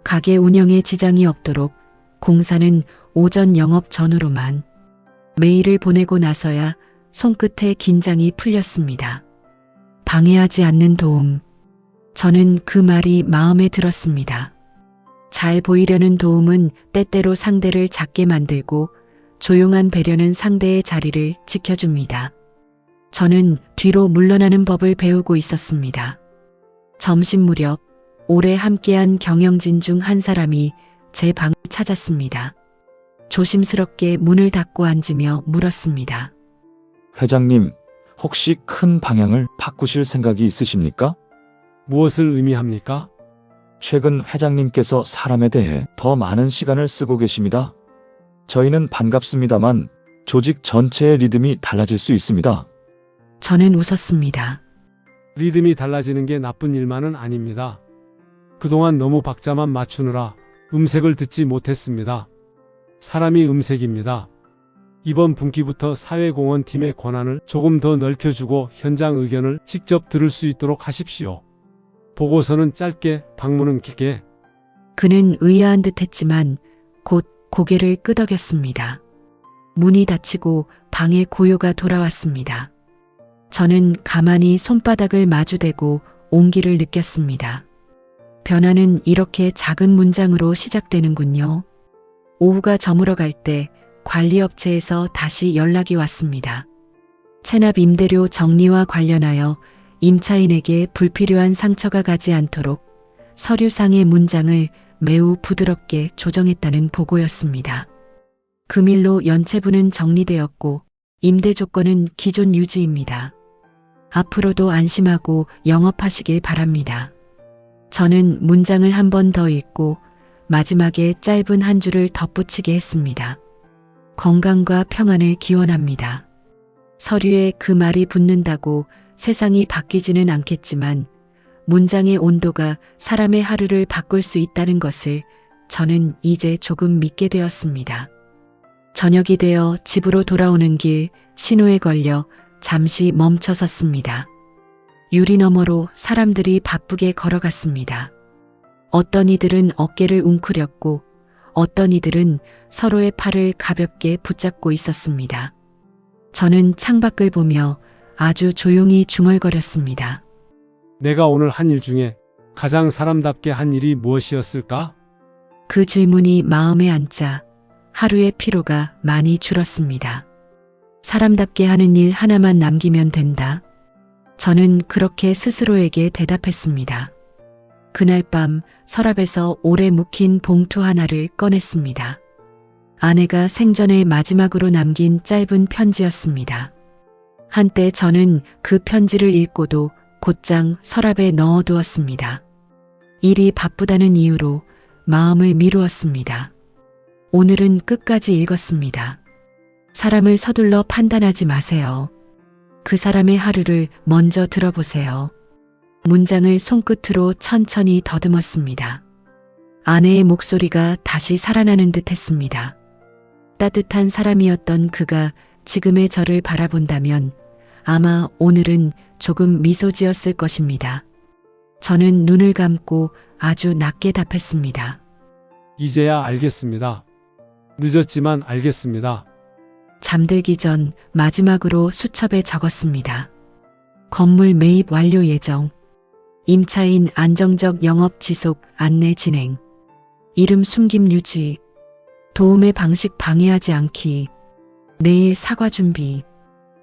가게 운영에 지장이 없도록 공사는 오전 영업 전후로만. 메일을 보내고 나서야 손끝에 긴장이 풀렸습니다. 방해하지 않는 도움. 저는 그 말이 마음에 들었습니다. 잘 보이려는 도움은 때때로 상대를 작게 만들고 조용한 배려는 상대의 자리를 지켜줍니다. 저는 뒤로 물러나는 법을 배우고 있었습니다. 점심 무렵 오래 함께한 경영진 중 한 사람이 제 방을 찾았습니다. 조심스럽게 문을 닫고 앉으며 물었습니다. 회장님, 혹시 큰 방향을 바꾸실 생각이 있으십니까? 무엇을 의미합니까? 최근 회장님께서 사람에 대해 더 많은 시간을 쓰고 계십니다. 저희는 반갑습니다만 조직 전체의 리듬이 달라질 수 있습니다. 저는 웃었습니다. 리듬이 달라지는 게 나쁜 일만은 아닙니다. 그동안 너무 박자만 맞추느라 음색을 듣지 못했습니다. 사람이 음색입니다. 이번 분기부터 사회공헌팀의 권한을 조금 더 넓혀주고 현장 의견을 직접 들을 수 있도록 하십시오. 보고서는 짧게, 방문은 길게. 그는 의아한 듯 했지만 곧 고개를 끄덕였습니다. 문이 닫히고 방에 고요가 돌아왔습니다. 저는 가만히 손바닥을 마주대고 온기를 느꼈습니다. 변화는 이렇게 작은 문장으로 시작되는군요. 오후가 저물어갈 때 관리업체에서 다시 연락이 왔습니다. 체납 임대료 정리와 관련하여 임차인에게 불필요한 상처가 가지 않도록 서류상의 문장을 매우 부드럽게 조정했다는 보고였습니다. 금일로 연체분은 정리되었고 임대 조건은 기존 유지입니다. 앞으로도 안심하고 영업하시길 바랍니다. 저는 문장을 한 번 더 읽고 마지막에 짧은 한 줄을 덧붙이게 했습니다. 건강과 평안을 기원합니다. 서류에 그 말이 붙는다고 세상이 바뀌지는 않겠지만 문장의 온도가 사람의 하루를 바꿀 수 있다는 것을 저는 이제 조금 믿게 되었습니다. 저녁이 되어 집으로 돌아오는 길 신호에 걸려 잠시 멈춰 섰습니다. 유리 너머로 사람들이 바쁘게 걸어갔습니다. 어떤 이들은 어깨를 웅크렸고 어떤 이들은 서로의 팔을 가볍게 붙잡고 있었습니다. 저는 창밖을 보며 아주 조용히 중얼거렸습니다. 내가 오늘 한 일 중에 가장 사람답게 한 일이 무엇이었을까? 그 질문이 마음에 앉자 하루의 피로가 많이 줄었습니다. 사람답게 하는 일 하나만 남기면 된다. 저는 그렇게 스스로에게 대답했습니다. 그날 밤 서랍에서 오래 묵힌 봉투 하나를 꺼냈습니다. 아내가 생전에 마지막으로 남긴 짧은 편지였습니다. 한때 저는 그 편지를 읽고도 곧장 서랍에 넣어두었습니다. 일이 바쁘다는 이유로 마음을 미루었습니다. 오늘은 끝까지 읽었습니다. 사람을 서둘러 판단하지 마세요. 그 사람의 하루를 먼저 들어보세요. 문장을 손끝으로 천천히 더듬었습니다. 아내의 목소리가 다시 살아나는 듯 했습니다. 따뜻한 사람이었던 그가 지금의 저를 바라본다면 아마 오늘은 조금 미소 지었을 것입니다. 저는 눈을 감고 아주 낮게 답했습니다. 이제야 알겠습니다. 늦었지만 알겠습니다. 잠들기 전 마지막으로 수첩에 적었습니다. 건물 매입 완료 예정. 임차인 안정적 영업 지속 안내 진행. 이름 숨김 유지. 도움의 방식 방해하지 않기. 내일 사과 준비.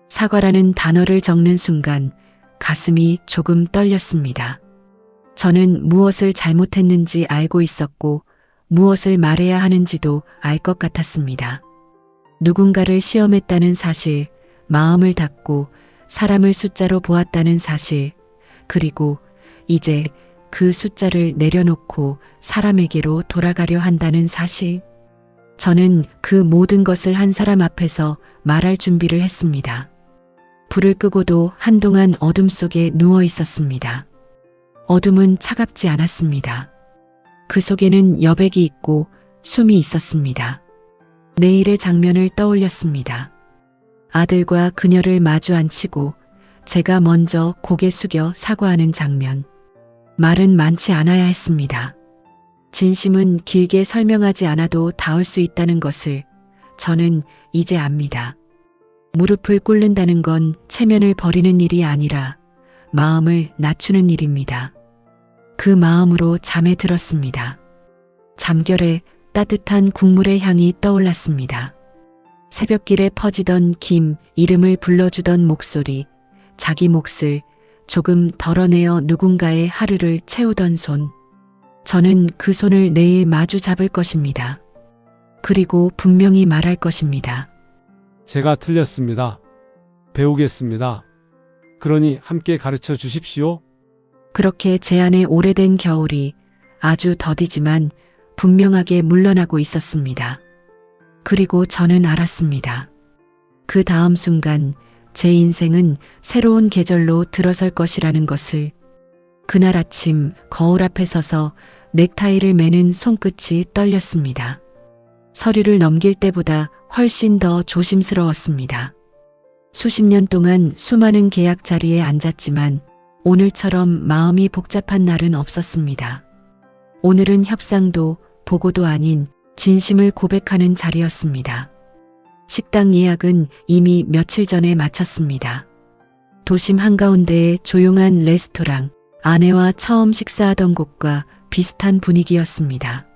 사과라는 단어를 적는 순간 가슴이 조금 떨렸습니다. 저는 무엇을 잘못했는지 알고 있었고 무엇을 말해야 하는지도 알 것 같았습니다. 누군가를 시험했다는 사실, 마음을 닫고 사람을 숫자로 보았다는 사실, 그리고 이제 그 숫자를 내려놓고 사람에게로 돌아가려 한다는 사실. 저는 그 모든 것을 한 사람 앞에서 말할 준비를 했습니다. 불을 끄고도 한동안 어둠 속에 누워 있었습니다. 어둠은 차갑지 않았습니다. 그 속에는 여백이 있고 숨이 있었습니다. 내일의 장면을 떠올렸습니다. 아들과 그녀를 마주 앉히고 제가 먼저 고개 숙여 사과하는 장면. 말은 많지 않아야 했습니다. 진심은 길게 설명하지 않아도 닿을 수 있다는 것을 저는 이제 압니다. 무릎을 꿇는다는 건 체면을 버리는 일이 아니라 마음을 낮추는 일입니다. 그 마음으로 잠에 들었습니다. 잠결에 따뜻한 국물의 향이 떠올랐습니다. 새벽길에 퍼지던 김, 이름을 불러주던 목소리, 자기 몫을 조금 덜어내어 누군가의 하루를 채우던 손. 저는 그 손을 내일 마주 잡을 것입니다. 그리고 분명히 말할 것입니다. 제가 틀렸습니다. 배우겠습니다. 그러니 함께 가르쳐 주십시오. 그렇게 제 안에 오래된 겨울이 아주 더디지만 분명하게 물러나고 있었습니다. 그리고 저는 알았습니다. 그 다음 순간 제 인생은 새로운 계절로 들어설 것이라는 것을. 그날 아침 거울 앞에 서서 넥타이를 매는 손끝이 떨렸습니다. 서류를 넘길 때보다 훨씬 더 조심스러웠습니다. 수십 년 동안 수많은 계약 자리에 앉았지만 오늘처럼 마음이 복잡한 날은 없었습니다. 오늘은 협상도 보고도 아닌 진심을 고백하는 자리였습니다. 식당 예약은 이미 며칠 전에 마쳤습니다. 도심 한가운데의 조용한 레스토랑, 아내와 처음 식사하던 곳과 비슷한 분위기였습니다.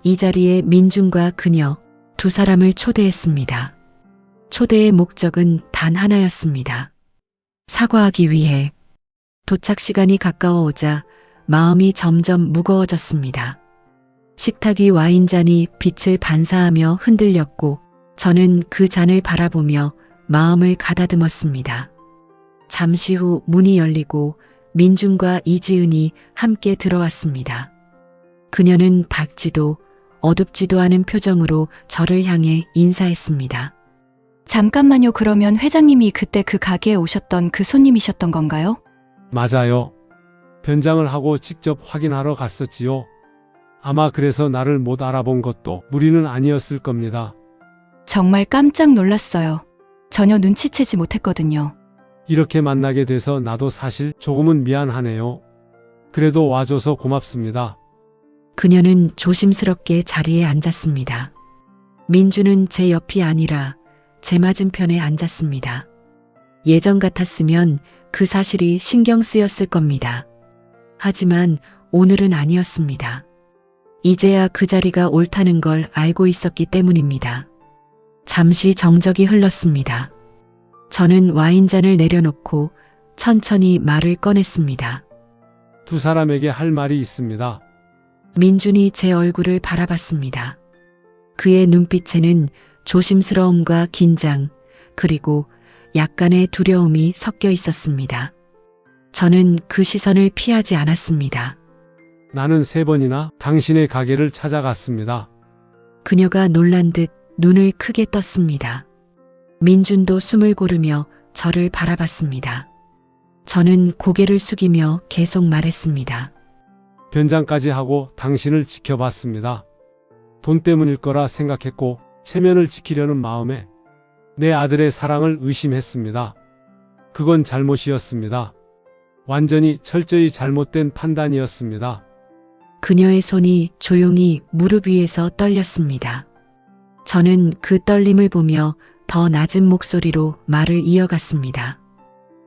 이 자리에 민준과 그녀 두 사람을 초대했습니다. 초대의 목적은 단 하나였습니다. 사과하기 위해. 도착 시간이 가까워오자 마음이 점점 무거워졌습니다. 식탁 위 와인잔이 빛을 반사하며 흔들렸고 저는 그 잔을 바라보며 마음을 가다듬었습니다. 잠시 후 문이 열리고 민준과 이지은이 함께 들어왔습니다. 그녀는 밝지도 어둡지도 않은 표정으로 저를 향해 인사했습니다. 잠깐만요. 그러면 회장님이 그때 그 가게에 오셨던 그 손님이셨던 건가요? 맞아요. 변장을 하고 직접 확인하러 갔었지요. 아마 그래서 나를 못 알아본 것도 무리는 아니었을 겁니다. 정말 깜짝 놀랐어요. 전혀 눈치채지 못했거든요. 이렇게 만나게 돼서 나도 사실 조금은 미안하네요. 그래도 와줘서 고맙습니다. 그녀는 조심스럽게 자리에 앉았습니다. 민주는 제 옆이 아니라 제 맞은편에 앉았습니다. 예전 같았으면 그 사실이 신경 쓰였을 겁니다. 하지만 오늘은 아니었습니다. 이제야 그 자리가 옳다는 걸 알고 있었기 때문입니다. 잠시 정적이 흘렀습니다. 저는 와인잔을 내려놓고 천천히 말을 꺼냈습니다. 두 사람에게 할 말이 있습니다. 민준이 제 얼굴을 바라봤습니다. 그의 눈빛에는 조심스러움과 긴장, 그리고 약간의 두려움이 섞여 있었습니다. 저는 그 시선을 피하지 않았습니다. 나는 3번이나 당신의 가게를 찾아갔습니다. 그녀가 놀란 듯 눈을 크게 떴습니다. 민준도 숨을 고르며 저를 바라봤습니다. 저는 고개를 숙이며 계속 말했습니다. 변장까지 하고 당신을 지켜봤습니다. 돈 때문일 거라 생각했고 체면을 지키려는 마음에 내 아들의 사랑을 의심했습니다. 그건 잘못이었습니다. 완전히 철저히 잘못된 판단이었습니다. 그녀의 손이 조용히 무릎 위에서 떨렸습니다. 저는 그 떨림을 보며 더 낮은 목소리로 말을 이어갔습니다.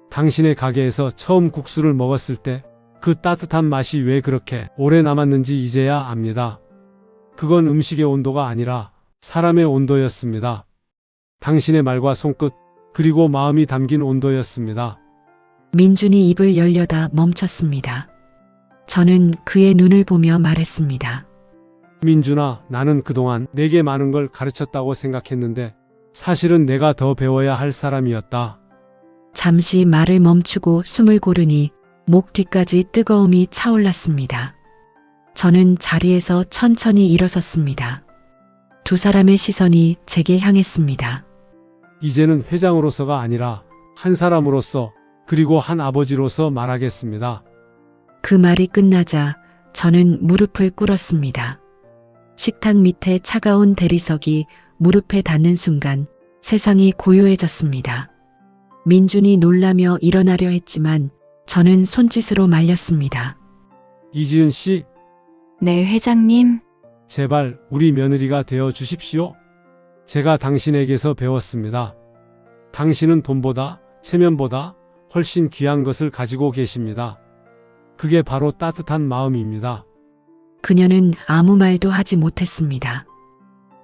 당신의 가게에서 처음 국수를 먹었을 때 그 따뜻한 맛이 왜 그렇게 오래 남았는지 이제야 압니다. 그건 음식의 온도가 아니라 사람의 온도였습니다. 당신의 말과 손끝, 그리고 마음이 담긴 온도였습니다. 민준이 입을 열려다 멈췄습니다. 저는 그의 눈을 보며 말했습니다. 민준아, 나는 그동안 내게 많은 걸 가르쳤다고 생각했는데 사실은 내가 더 배워야 할 사람이었다. 잠시 말을 멈추고 숨을 고르니 목 뒤까지 뜨거움이 차올랐습니다. 저는 자리에서 천천히 일어섰습니다. 두 사람의 시선이 제게 향했습니다. 이제는 회장으로서가 아니라 한 사람으로서 그리고 한 아버지로서 말하겠습니다. 그 말이 끝나자 저는 무릎을 꿇었습니다. 식탁 밑에 차가운 대리석이 무릎에 닿는 순간 세상이 고요해졌습니다. 민준이 놀라며 일어나려 했지만 저는 손짓으로 말렸습니다. 이지은 씨, 네, 회장님. 제발 우리 며느리가 되어 주십시오. 제가 당신에게서 배웠습니다. 당신은 돈보다 체면보다 훨씬 귀한 것을 가지고 계십니다. 그게 바로 따뜻한 마음입니다. 그녀는 아무 말도 하지 못했습니다.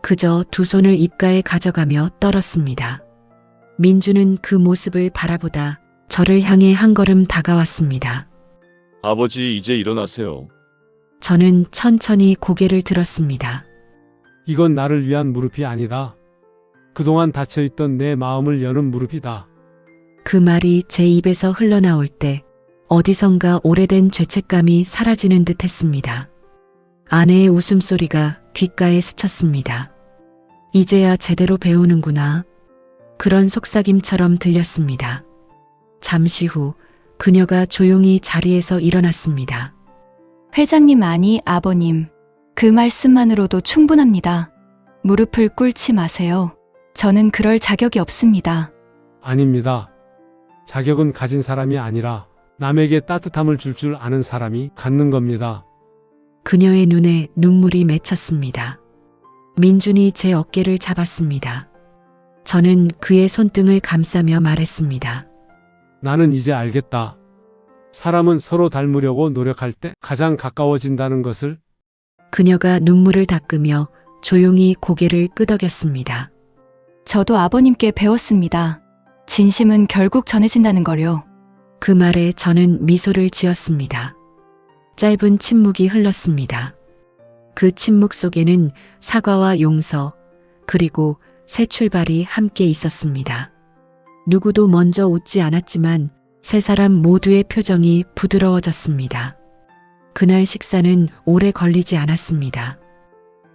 그저 두 손을 입가에 가져가며 떨었습니다. 민주는 그 모습을 바라보다 저를 향해 한 걸음 다가왔습니다. 아버지, 이제 일어나세요. 저는 천천히 고개를 들었습니다. 이건 나를 위한 무릎이 아니다. 그동안 닫혀있던 내 마음을 여는 무릎이다. 그 말이 제 입에서 흘러나올 때 어디선가 오래된 죄책감이 사라지는 듯 했습니다. 아내의 웃음소리가 귓가에 스쳤습니다. 이제야 제대로 배우는구나. 그런 속삭임처럼 들렸습니다. 잠시 후 그녀가 조용히 자리에서 일어났습니다. 회장님 아니 아버님. 그 말씀만으로도 충분합니다. 무릎을 꿇지 마세요. 저는 그럴 자격이 없습니다. 아닙니다. 자격은 가진 사람이 아니라 남에게 따뜻함을 줄 줄 아는 사람이 갖는 겁니다. 그녀의 눈에 눈물이 맺혔습니다. 민준이 제 어깨를 잡았습니다. 저는 그의 손등을 감싸며 말했습니다. 나는 이제 알겠다. 사람은 서로 닮으려고 노력할 때 가장 가까워진다는 것을. 그녀가 눈물을 닦으며 조용히 고개를 끄덕였습니다. 저도 아버님께 배웠습니다. 진심은 결국 전해진다는 걸요. 그 말에 저는 미소를 지었습니다. 짧은 침묵이 흘렀습니다. 그 침묵 속에는 사과와 용서, 그리고 새 출발이 함께 있었습니다. 누구도 먼저 웃지 않았지만 세 사람 모두의 표정이 부드러워졌습니다. 그날 식사는 오래 걸리지 않았습니다.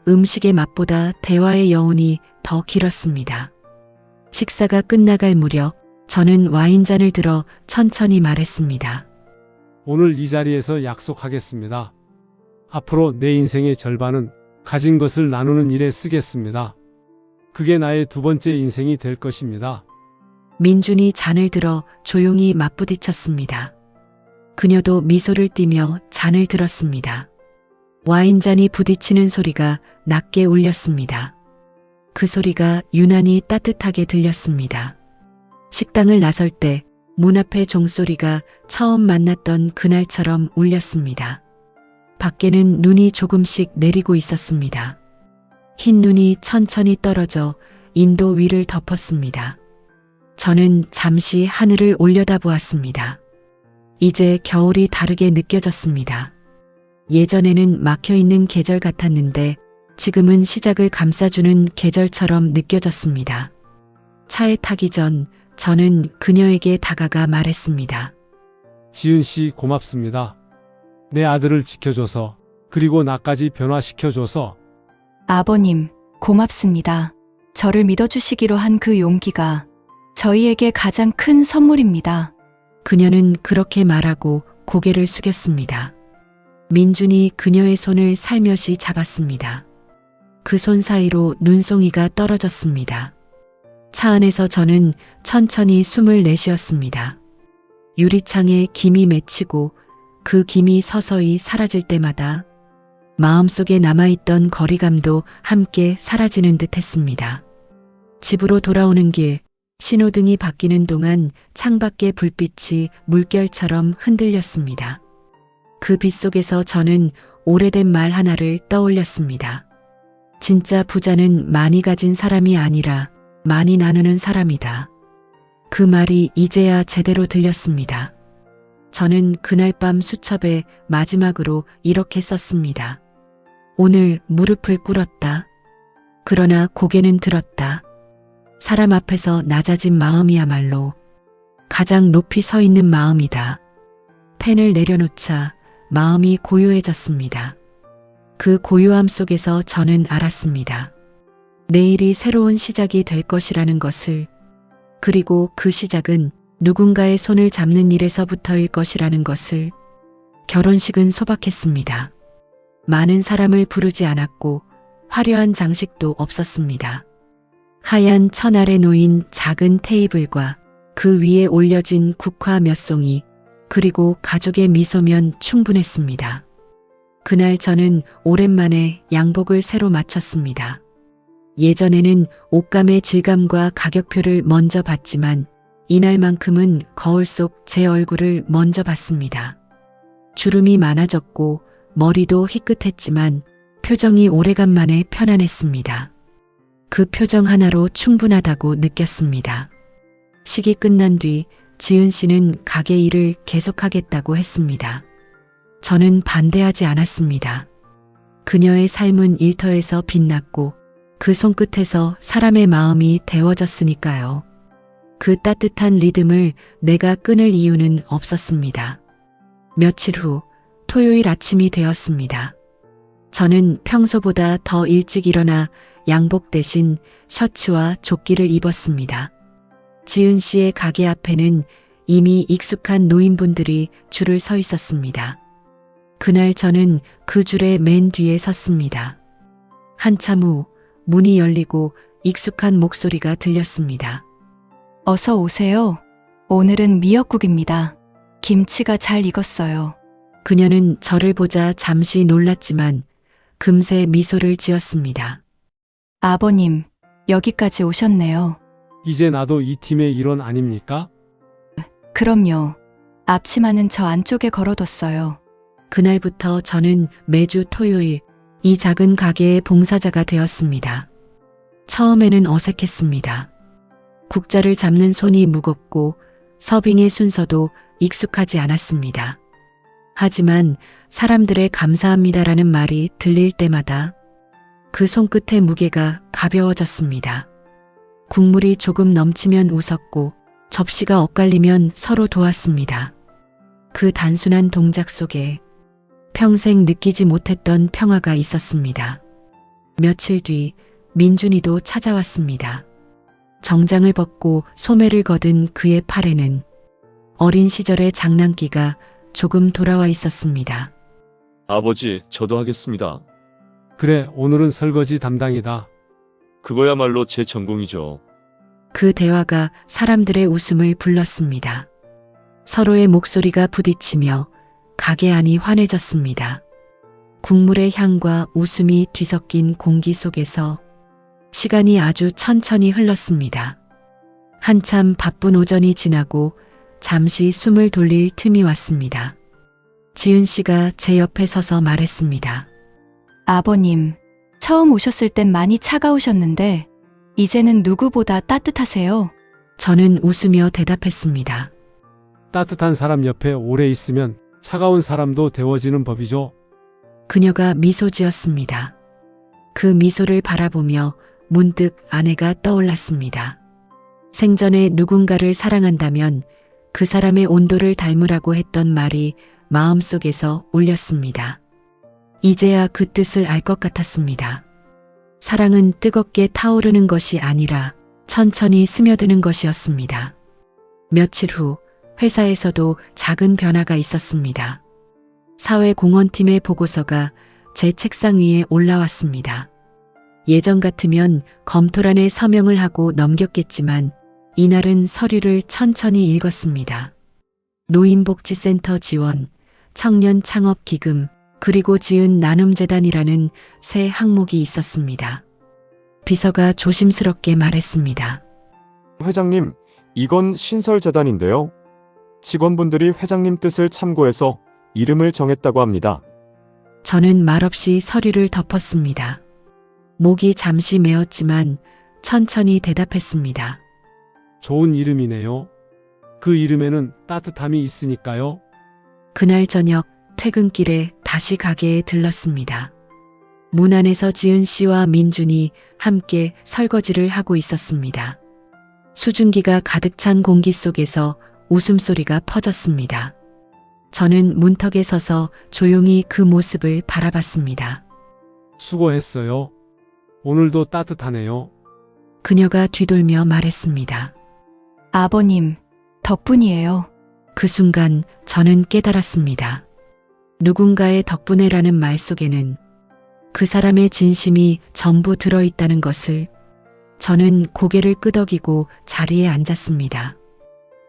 음식의 맛보다 대화의 여운이 더 길었습니다. 식사가 끝나갈 무렵 저는 와인잔을 들어 천천히 말했습니다. 오늘 이 자리에서 약속하겠습니다. 앞으로 내 인생의 절반은 가진 것을 나누는 일에 쓰겠습니다. 그게 나의 두 번째 인생이 될 것입니다. 민준이 잔을 들어 조용히 맞부딪혔습니다. 그녀도 미소를 띠며 잔을 들었습니다. 와인잔이 부딪히는 소리가 낮게 울렸습니다. 그 소리가 유난히 따뜻하게 들렸습니다. 식당을 나설 때 문 앞의 종소리가 처음 만났던 그날처럼 울렸습니다. 밖에는 눈이 조금씩 내리고 있었습니다. 흰 눈이 천천히 떨어져 인도 위를 덮었습니다. 저는 잠시 하늘을 올려다보았습니다. 이제 겨울이 다르게 느껴졌습니다. 예전에는 막혀있는 계절 같았는데 지금은 시작을 감싸주는 계절처럼 느껴졌습니다. 차에 타기 전 저는 그녀에게 다가가 말했습니다. 지은 씨 고맙습니다. 내 아들을 지켜줘서, 그리고 나까지 변화시켜줘서. 아버님, 고맙습니다. 저를 믿어주시기로 한 그 용기가 저희에게 가장 큰 선물입니다. 그녀는 그렇게 말하고 고개를 숙였습니다. 민준이 그녀의 손을 살며시 잡았습니다. 그 손 사이로 눈송이가 떨어졌습니다. 차 안에서 저는 천천히 숨을 내쉬었습니다. 유리창에 김이 맺히고 그 김이 서서히 사라질 때마다 마음속에 남아있던 거리감도 함께 사라지는 듯 했습니다. 집으로 돌아오는 길, 신호등이 바뀌는 동안 창밖의 불빛이 물결처럼 흔들렸습니다. 그 빛 속에서 저는 오래된 말 하나를 떠올렸습니다. 진짜 부자는 많이 가진 사람이 아니라 많이 나누는 사람이다. 그 말이 이제야 제대로 들렸습니다. 저는 그날 밤 수첩에 마지막으로 이렇게 썼습니다. 오늘 무릎을 꿇었다. 그러나 고개는 들었다. 사람 앞에서 낮아진 마음이야말로 가장 높이 서 있는 마음이다. 펜을 내려놓자 마음이 고요해졌습니다. 그 고요함 속에서 저는 알았습니다. 내일이 새로운 시작이 될 것이라는 것을, 그리고 그 시작은 누군가의 손을 잡는 일에서부터일 것이라는 것을. 결혼식은 소박했습니다. 많은 사람을 부르지 않았고 화려한 장식도 없었습니다. 하얀 천 아래 놓인 작은 테이블과 그 위에 올려진 국화 몇 송이, 그리고 가족의 미소면 충분했습니다. 그날 저는 오랜만에 양복을 새로 맞췄습니다. 예전에는 옷감의 질감과 가격표를 먼저 봤지만 이날만큼은 거울 속 제 얼굴을 먼저 봤습니다. 주름이 많아졌고 머리도 희끗했지만 표정이 오래간만에 편안했습니다. 그 표정 하나로 충분하다고 느꼈습니다. 식이 끝난 뒤 지은 씨는 가게 일을 계속하겠다고 했습니다. 저는 반대하지 않았습니다. 그녀의 삶은 일터에서 빛났고 그 손끝에서 사람의 마음이 데워졌으니까요. 그 따뜻한 리듬을 내가 끊을 이유는 없었습니다. 며칠 후 토요일 아침이 되었습니다. 저는 평소보다 더 일찍 일어나 양복 대신 셔츠와 조끼를 입었습니다. 지은 씨의 가게 앞에는 이미 익숙한 노인분들이 줄을 서 있었습니다. 그날 저는 그 줄의 맨 뒤에 섰습니다. 한참 후 문이 열리고 익숙한 목소리가 들렸습니다. 어서 오세요. 오늘은 미역국입니다. 김치가 잘 익었어요. 그녀는 저를 보자 잠시 놀랐지만 금세 미소를 지었습니다. 아버님, 여기까지 오셨네요. 이제 나도 이 팀의 일원 아닙니까? 그럼요. 앞치마는 저 안쪽에 걸어뒀어요. 그날부터 저는 매주 토요일 이 작은 가게의 봉사자가 되었습니다. 처음에는 어색했습니다. 국자를 잡는 손이 무겁고 서빙의 순서도 익숙하지 않았습니다. 하지만 사람들의 감사합니다라는 말이 들릴 때마다 그 손끝의 무게가 가벼워졌습니다. 국물이 조금 넘치면 웃었고 접시가 엇갈리면 서로 도왔습니다. 그 단순한 동작 속에 평생 느끼지 못했던 평화가 있었습니다. 며칠 뒤 민준이도 찾아왔습니다. 정장을 벗고 소매를 거둔 그의 팔에는 어린 시절의 장난기가 조금 돌아와 있었습니다. 아버지, 저도 하겠습니다. 그래, 오늘은 설거지 담당이다. 그거야말로 제 전공이죠. 그 대화가 사람들의 웃음을 불렀습니다. 서로의 목소리가 부딪히며 가게 안이 환해졌습니다. 국물의 향과 웃음이 뒤섞인 공기 속에서 시간이 아주 천천히 흘렀습니다. 한참 바쁜 오전이 지나고 잠시 숨을 돌릴 틈이 왔습니다. 지은 씨가 제 옆에 서서 말했습니다. 아버님, 처음 오셨을 땐 많이 차가우셨는데 이제는 누구보다 따뜻하세요. 저는 웃으며 대답했습니다. 따뜻한 사람 옆에 오래 있으면 차가운 사람도 데워지는 법이죠. 그녀가 미소 지었습니다. 그 미소를 바라보며 문득 아내가 떠올랐습니다. 생전에 누군가를 사랑한다면 그 사람의 온도를 닮으라고 했던 말이 마음속에서 울렸습니다. 이제야 그 뜻을 알 것 같았습니다. 사랑은 뜨겁게 타오르는 것이 아니라 천천히 스며드는 것이었습니다. 며칠 후 회사에서도 작은 변화가 있었습니다. 사회공헌팀의 보고서가 제 책상 위에 올라왔습니다. 예전 같으면 검토란에 서명을 하고 넘겼겠지만 이날은 서류를 천천히 읽었습니다. 노인복지센터 지원, 청년 창업기금, 그리고 지은 나눔재단이라는 새 항목이 있었습니다. 비서가 조심스럽게 말했습니다. 회장님, 이건 신설재단인데요. 직원분들이 회장님 뜻을 참고해서 이름을 정했다고 합니다. 저는 말없이 서류를 덮었습니다. 목이 잠시 메었지만 천천히 대답했습니다. 좋은 이름이네요. 그 이름에는 따뜻함이 있으니까요. 그날 저녁 퇴근길에 다시 가게에 들렀습니다. 문 안에서 지은 씨와 민준이 함께 설거지를 하고 있었습니다. 수증기가 가득 찬 공기 속에서 웃음소리가 퍼졌습니다. 저는 문턱에 서서 조용히 그 모습을 바라봤습니다. 수고했어요. 오늘도 따뜻하네요. 그녀가 뒤돌며 말했습니다. 아버님, 덕분이에요. 그 순간 저는 깨달았습니다. 누군가의 덕분에라는 말 속에는 그 사람의 진심이 전부 들어있다는 것을. 저는 고개를 끄덕이고 자리에 앉았습니다.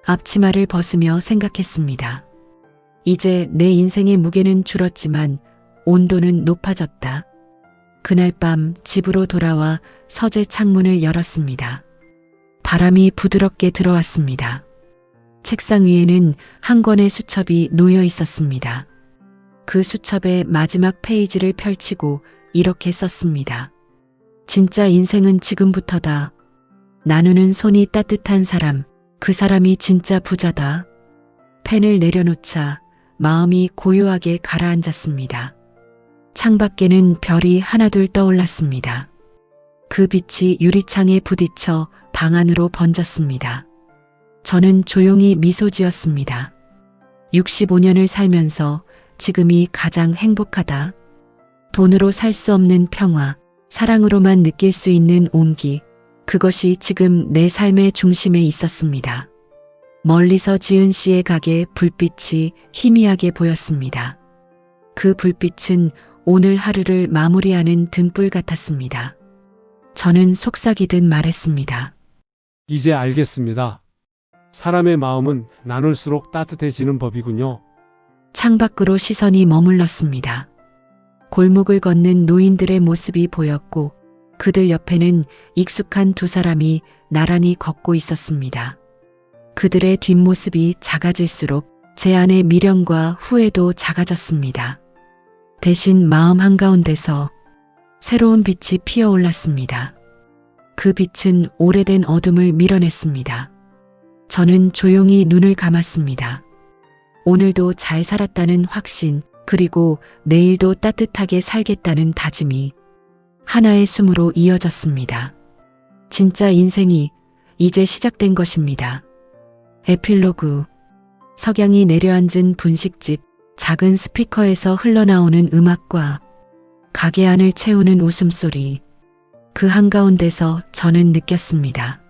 앞치마를 벗으며 생각했습니다. 이제 내 인생의 무게는 줄었지만 온도는 높아졌다. 그날 밤 집으로 돌아와 서재 창문을 열었습니다. 바람이 부드럽게 들어왔습니다. 책상 위에는 한 권의 수첩이 놓여 있었습니다. 그 수첩의 마지막 페이지를 펼치고 이렇게 썼습니다. 진짜 인생은 지금부터다. 나누는 손이 따뜻한 사람, 그 사람이 진짜 부자다. 펜을 내려놓자 마음이 고요하게 가라앉았습니다. 창밖에는 별이 하나둘 떠올랐습니다. 그 빛이 유리창에 부딪혀 방 안으로 번졌습니다. 저는 조용히 미소 지었습니다. 65년을 살면서 지금이 가장 행복하다. 돈으로 살 수 없는 평화, 사랑으로만 느낄 수 있는 온기, 그것이 지금 내 삶의 중심에 있었습니다. 멀리서 지은 씨의 가게 불빛이 희미하게 보였습니다. 그 불빛은 오늘 하루를 마무리하는 등불 같았습니다. 저는 속삭이듯 말했습니다. 이제 알겠습니다. 사람의 마음은 나눌수록 따뜻해지는 법이군요. 창밖으로 시선이 머물렀습니다. 골목을 걷는 노인들의 모습이 보였고 그들 옆에는 익숙한 두 사람이 나란히 걷고 있었습니다. 그들의 뒷모습이 작아질수록 제 안의 미련과 후회도 작아졌습니다. 대신 마음 한가운데서 새로운 빛이 피어올랐습니다. 그 빛은 오래된 어둠을 밀어냈습니다. 저는 조용히 눈을 감았습니다. 오늘도 잘 살았다는 확신, 그리고 내일도 따뜻하게 살겠다는 다짐이 하나의 숨으로 이어졌습니다. 진짜 인생이 이제 시작된 것입니다. 에필로그. 석양이 내려앉은 분식집, 작은 스피커에서 흘러나오는 음악과 가게 안을 채우는 웃음소리. 그 한가운데서 저는 느꼈습니다.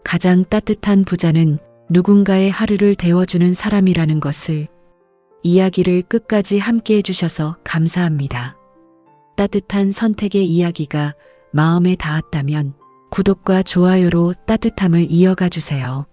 가장 따뜻한 부자는 누군가의 하루를 데워주는 사람이라는 것을. 이야기를 끝까지 함께 해주셔서 감사합니다. 따뜻한 선택의 이야기가 마음에 닿았다면 구독과 좋아요로 따뜻함을 이어가 주세요.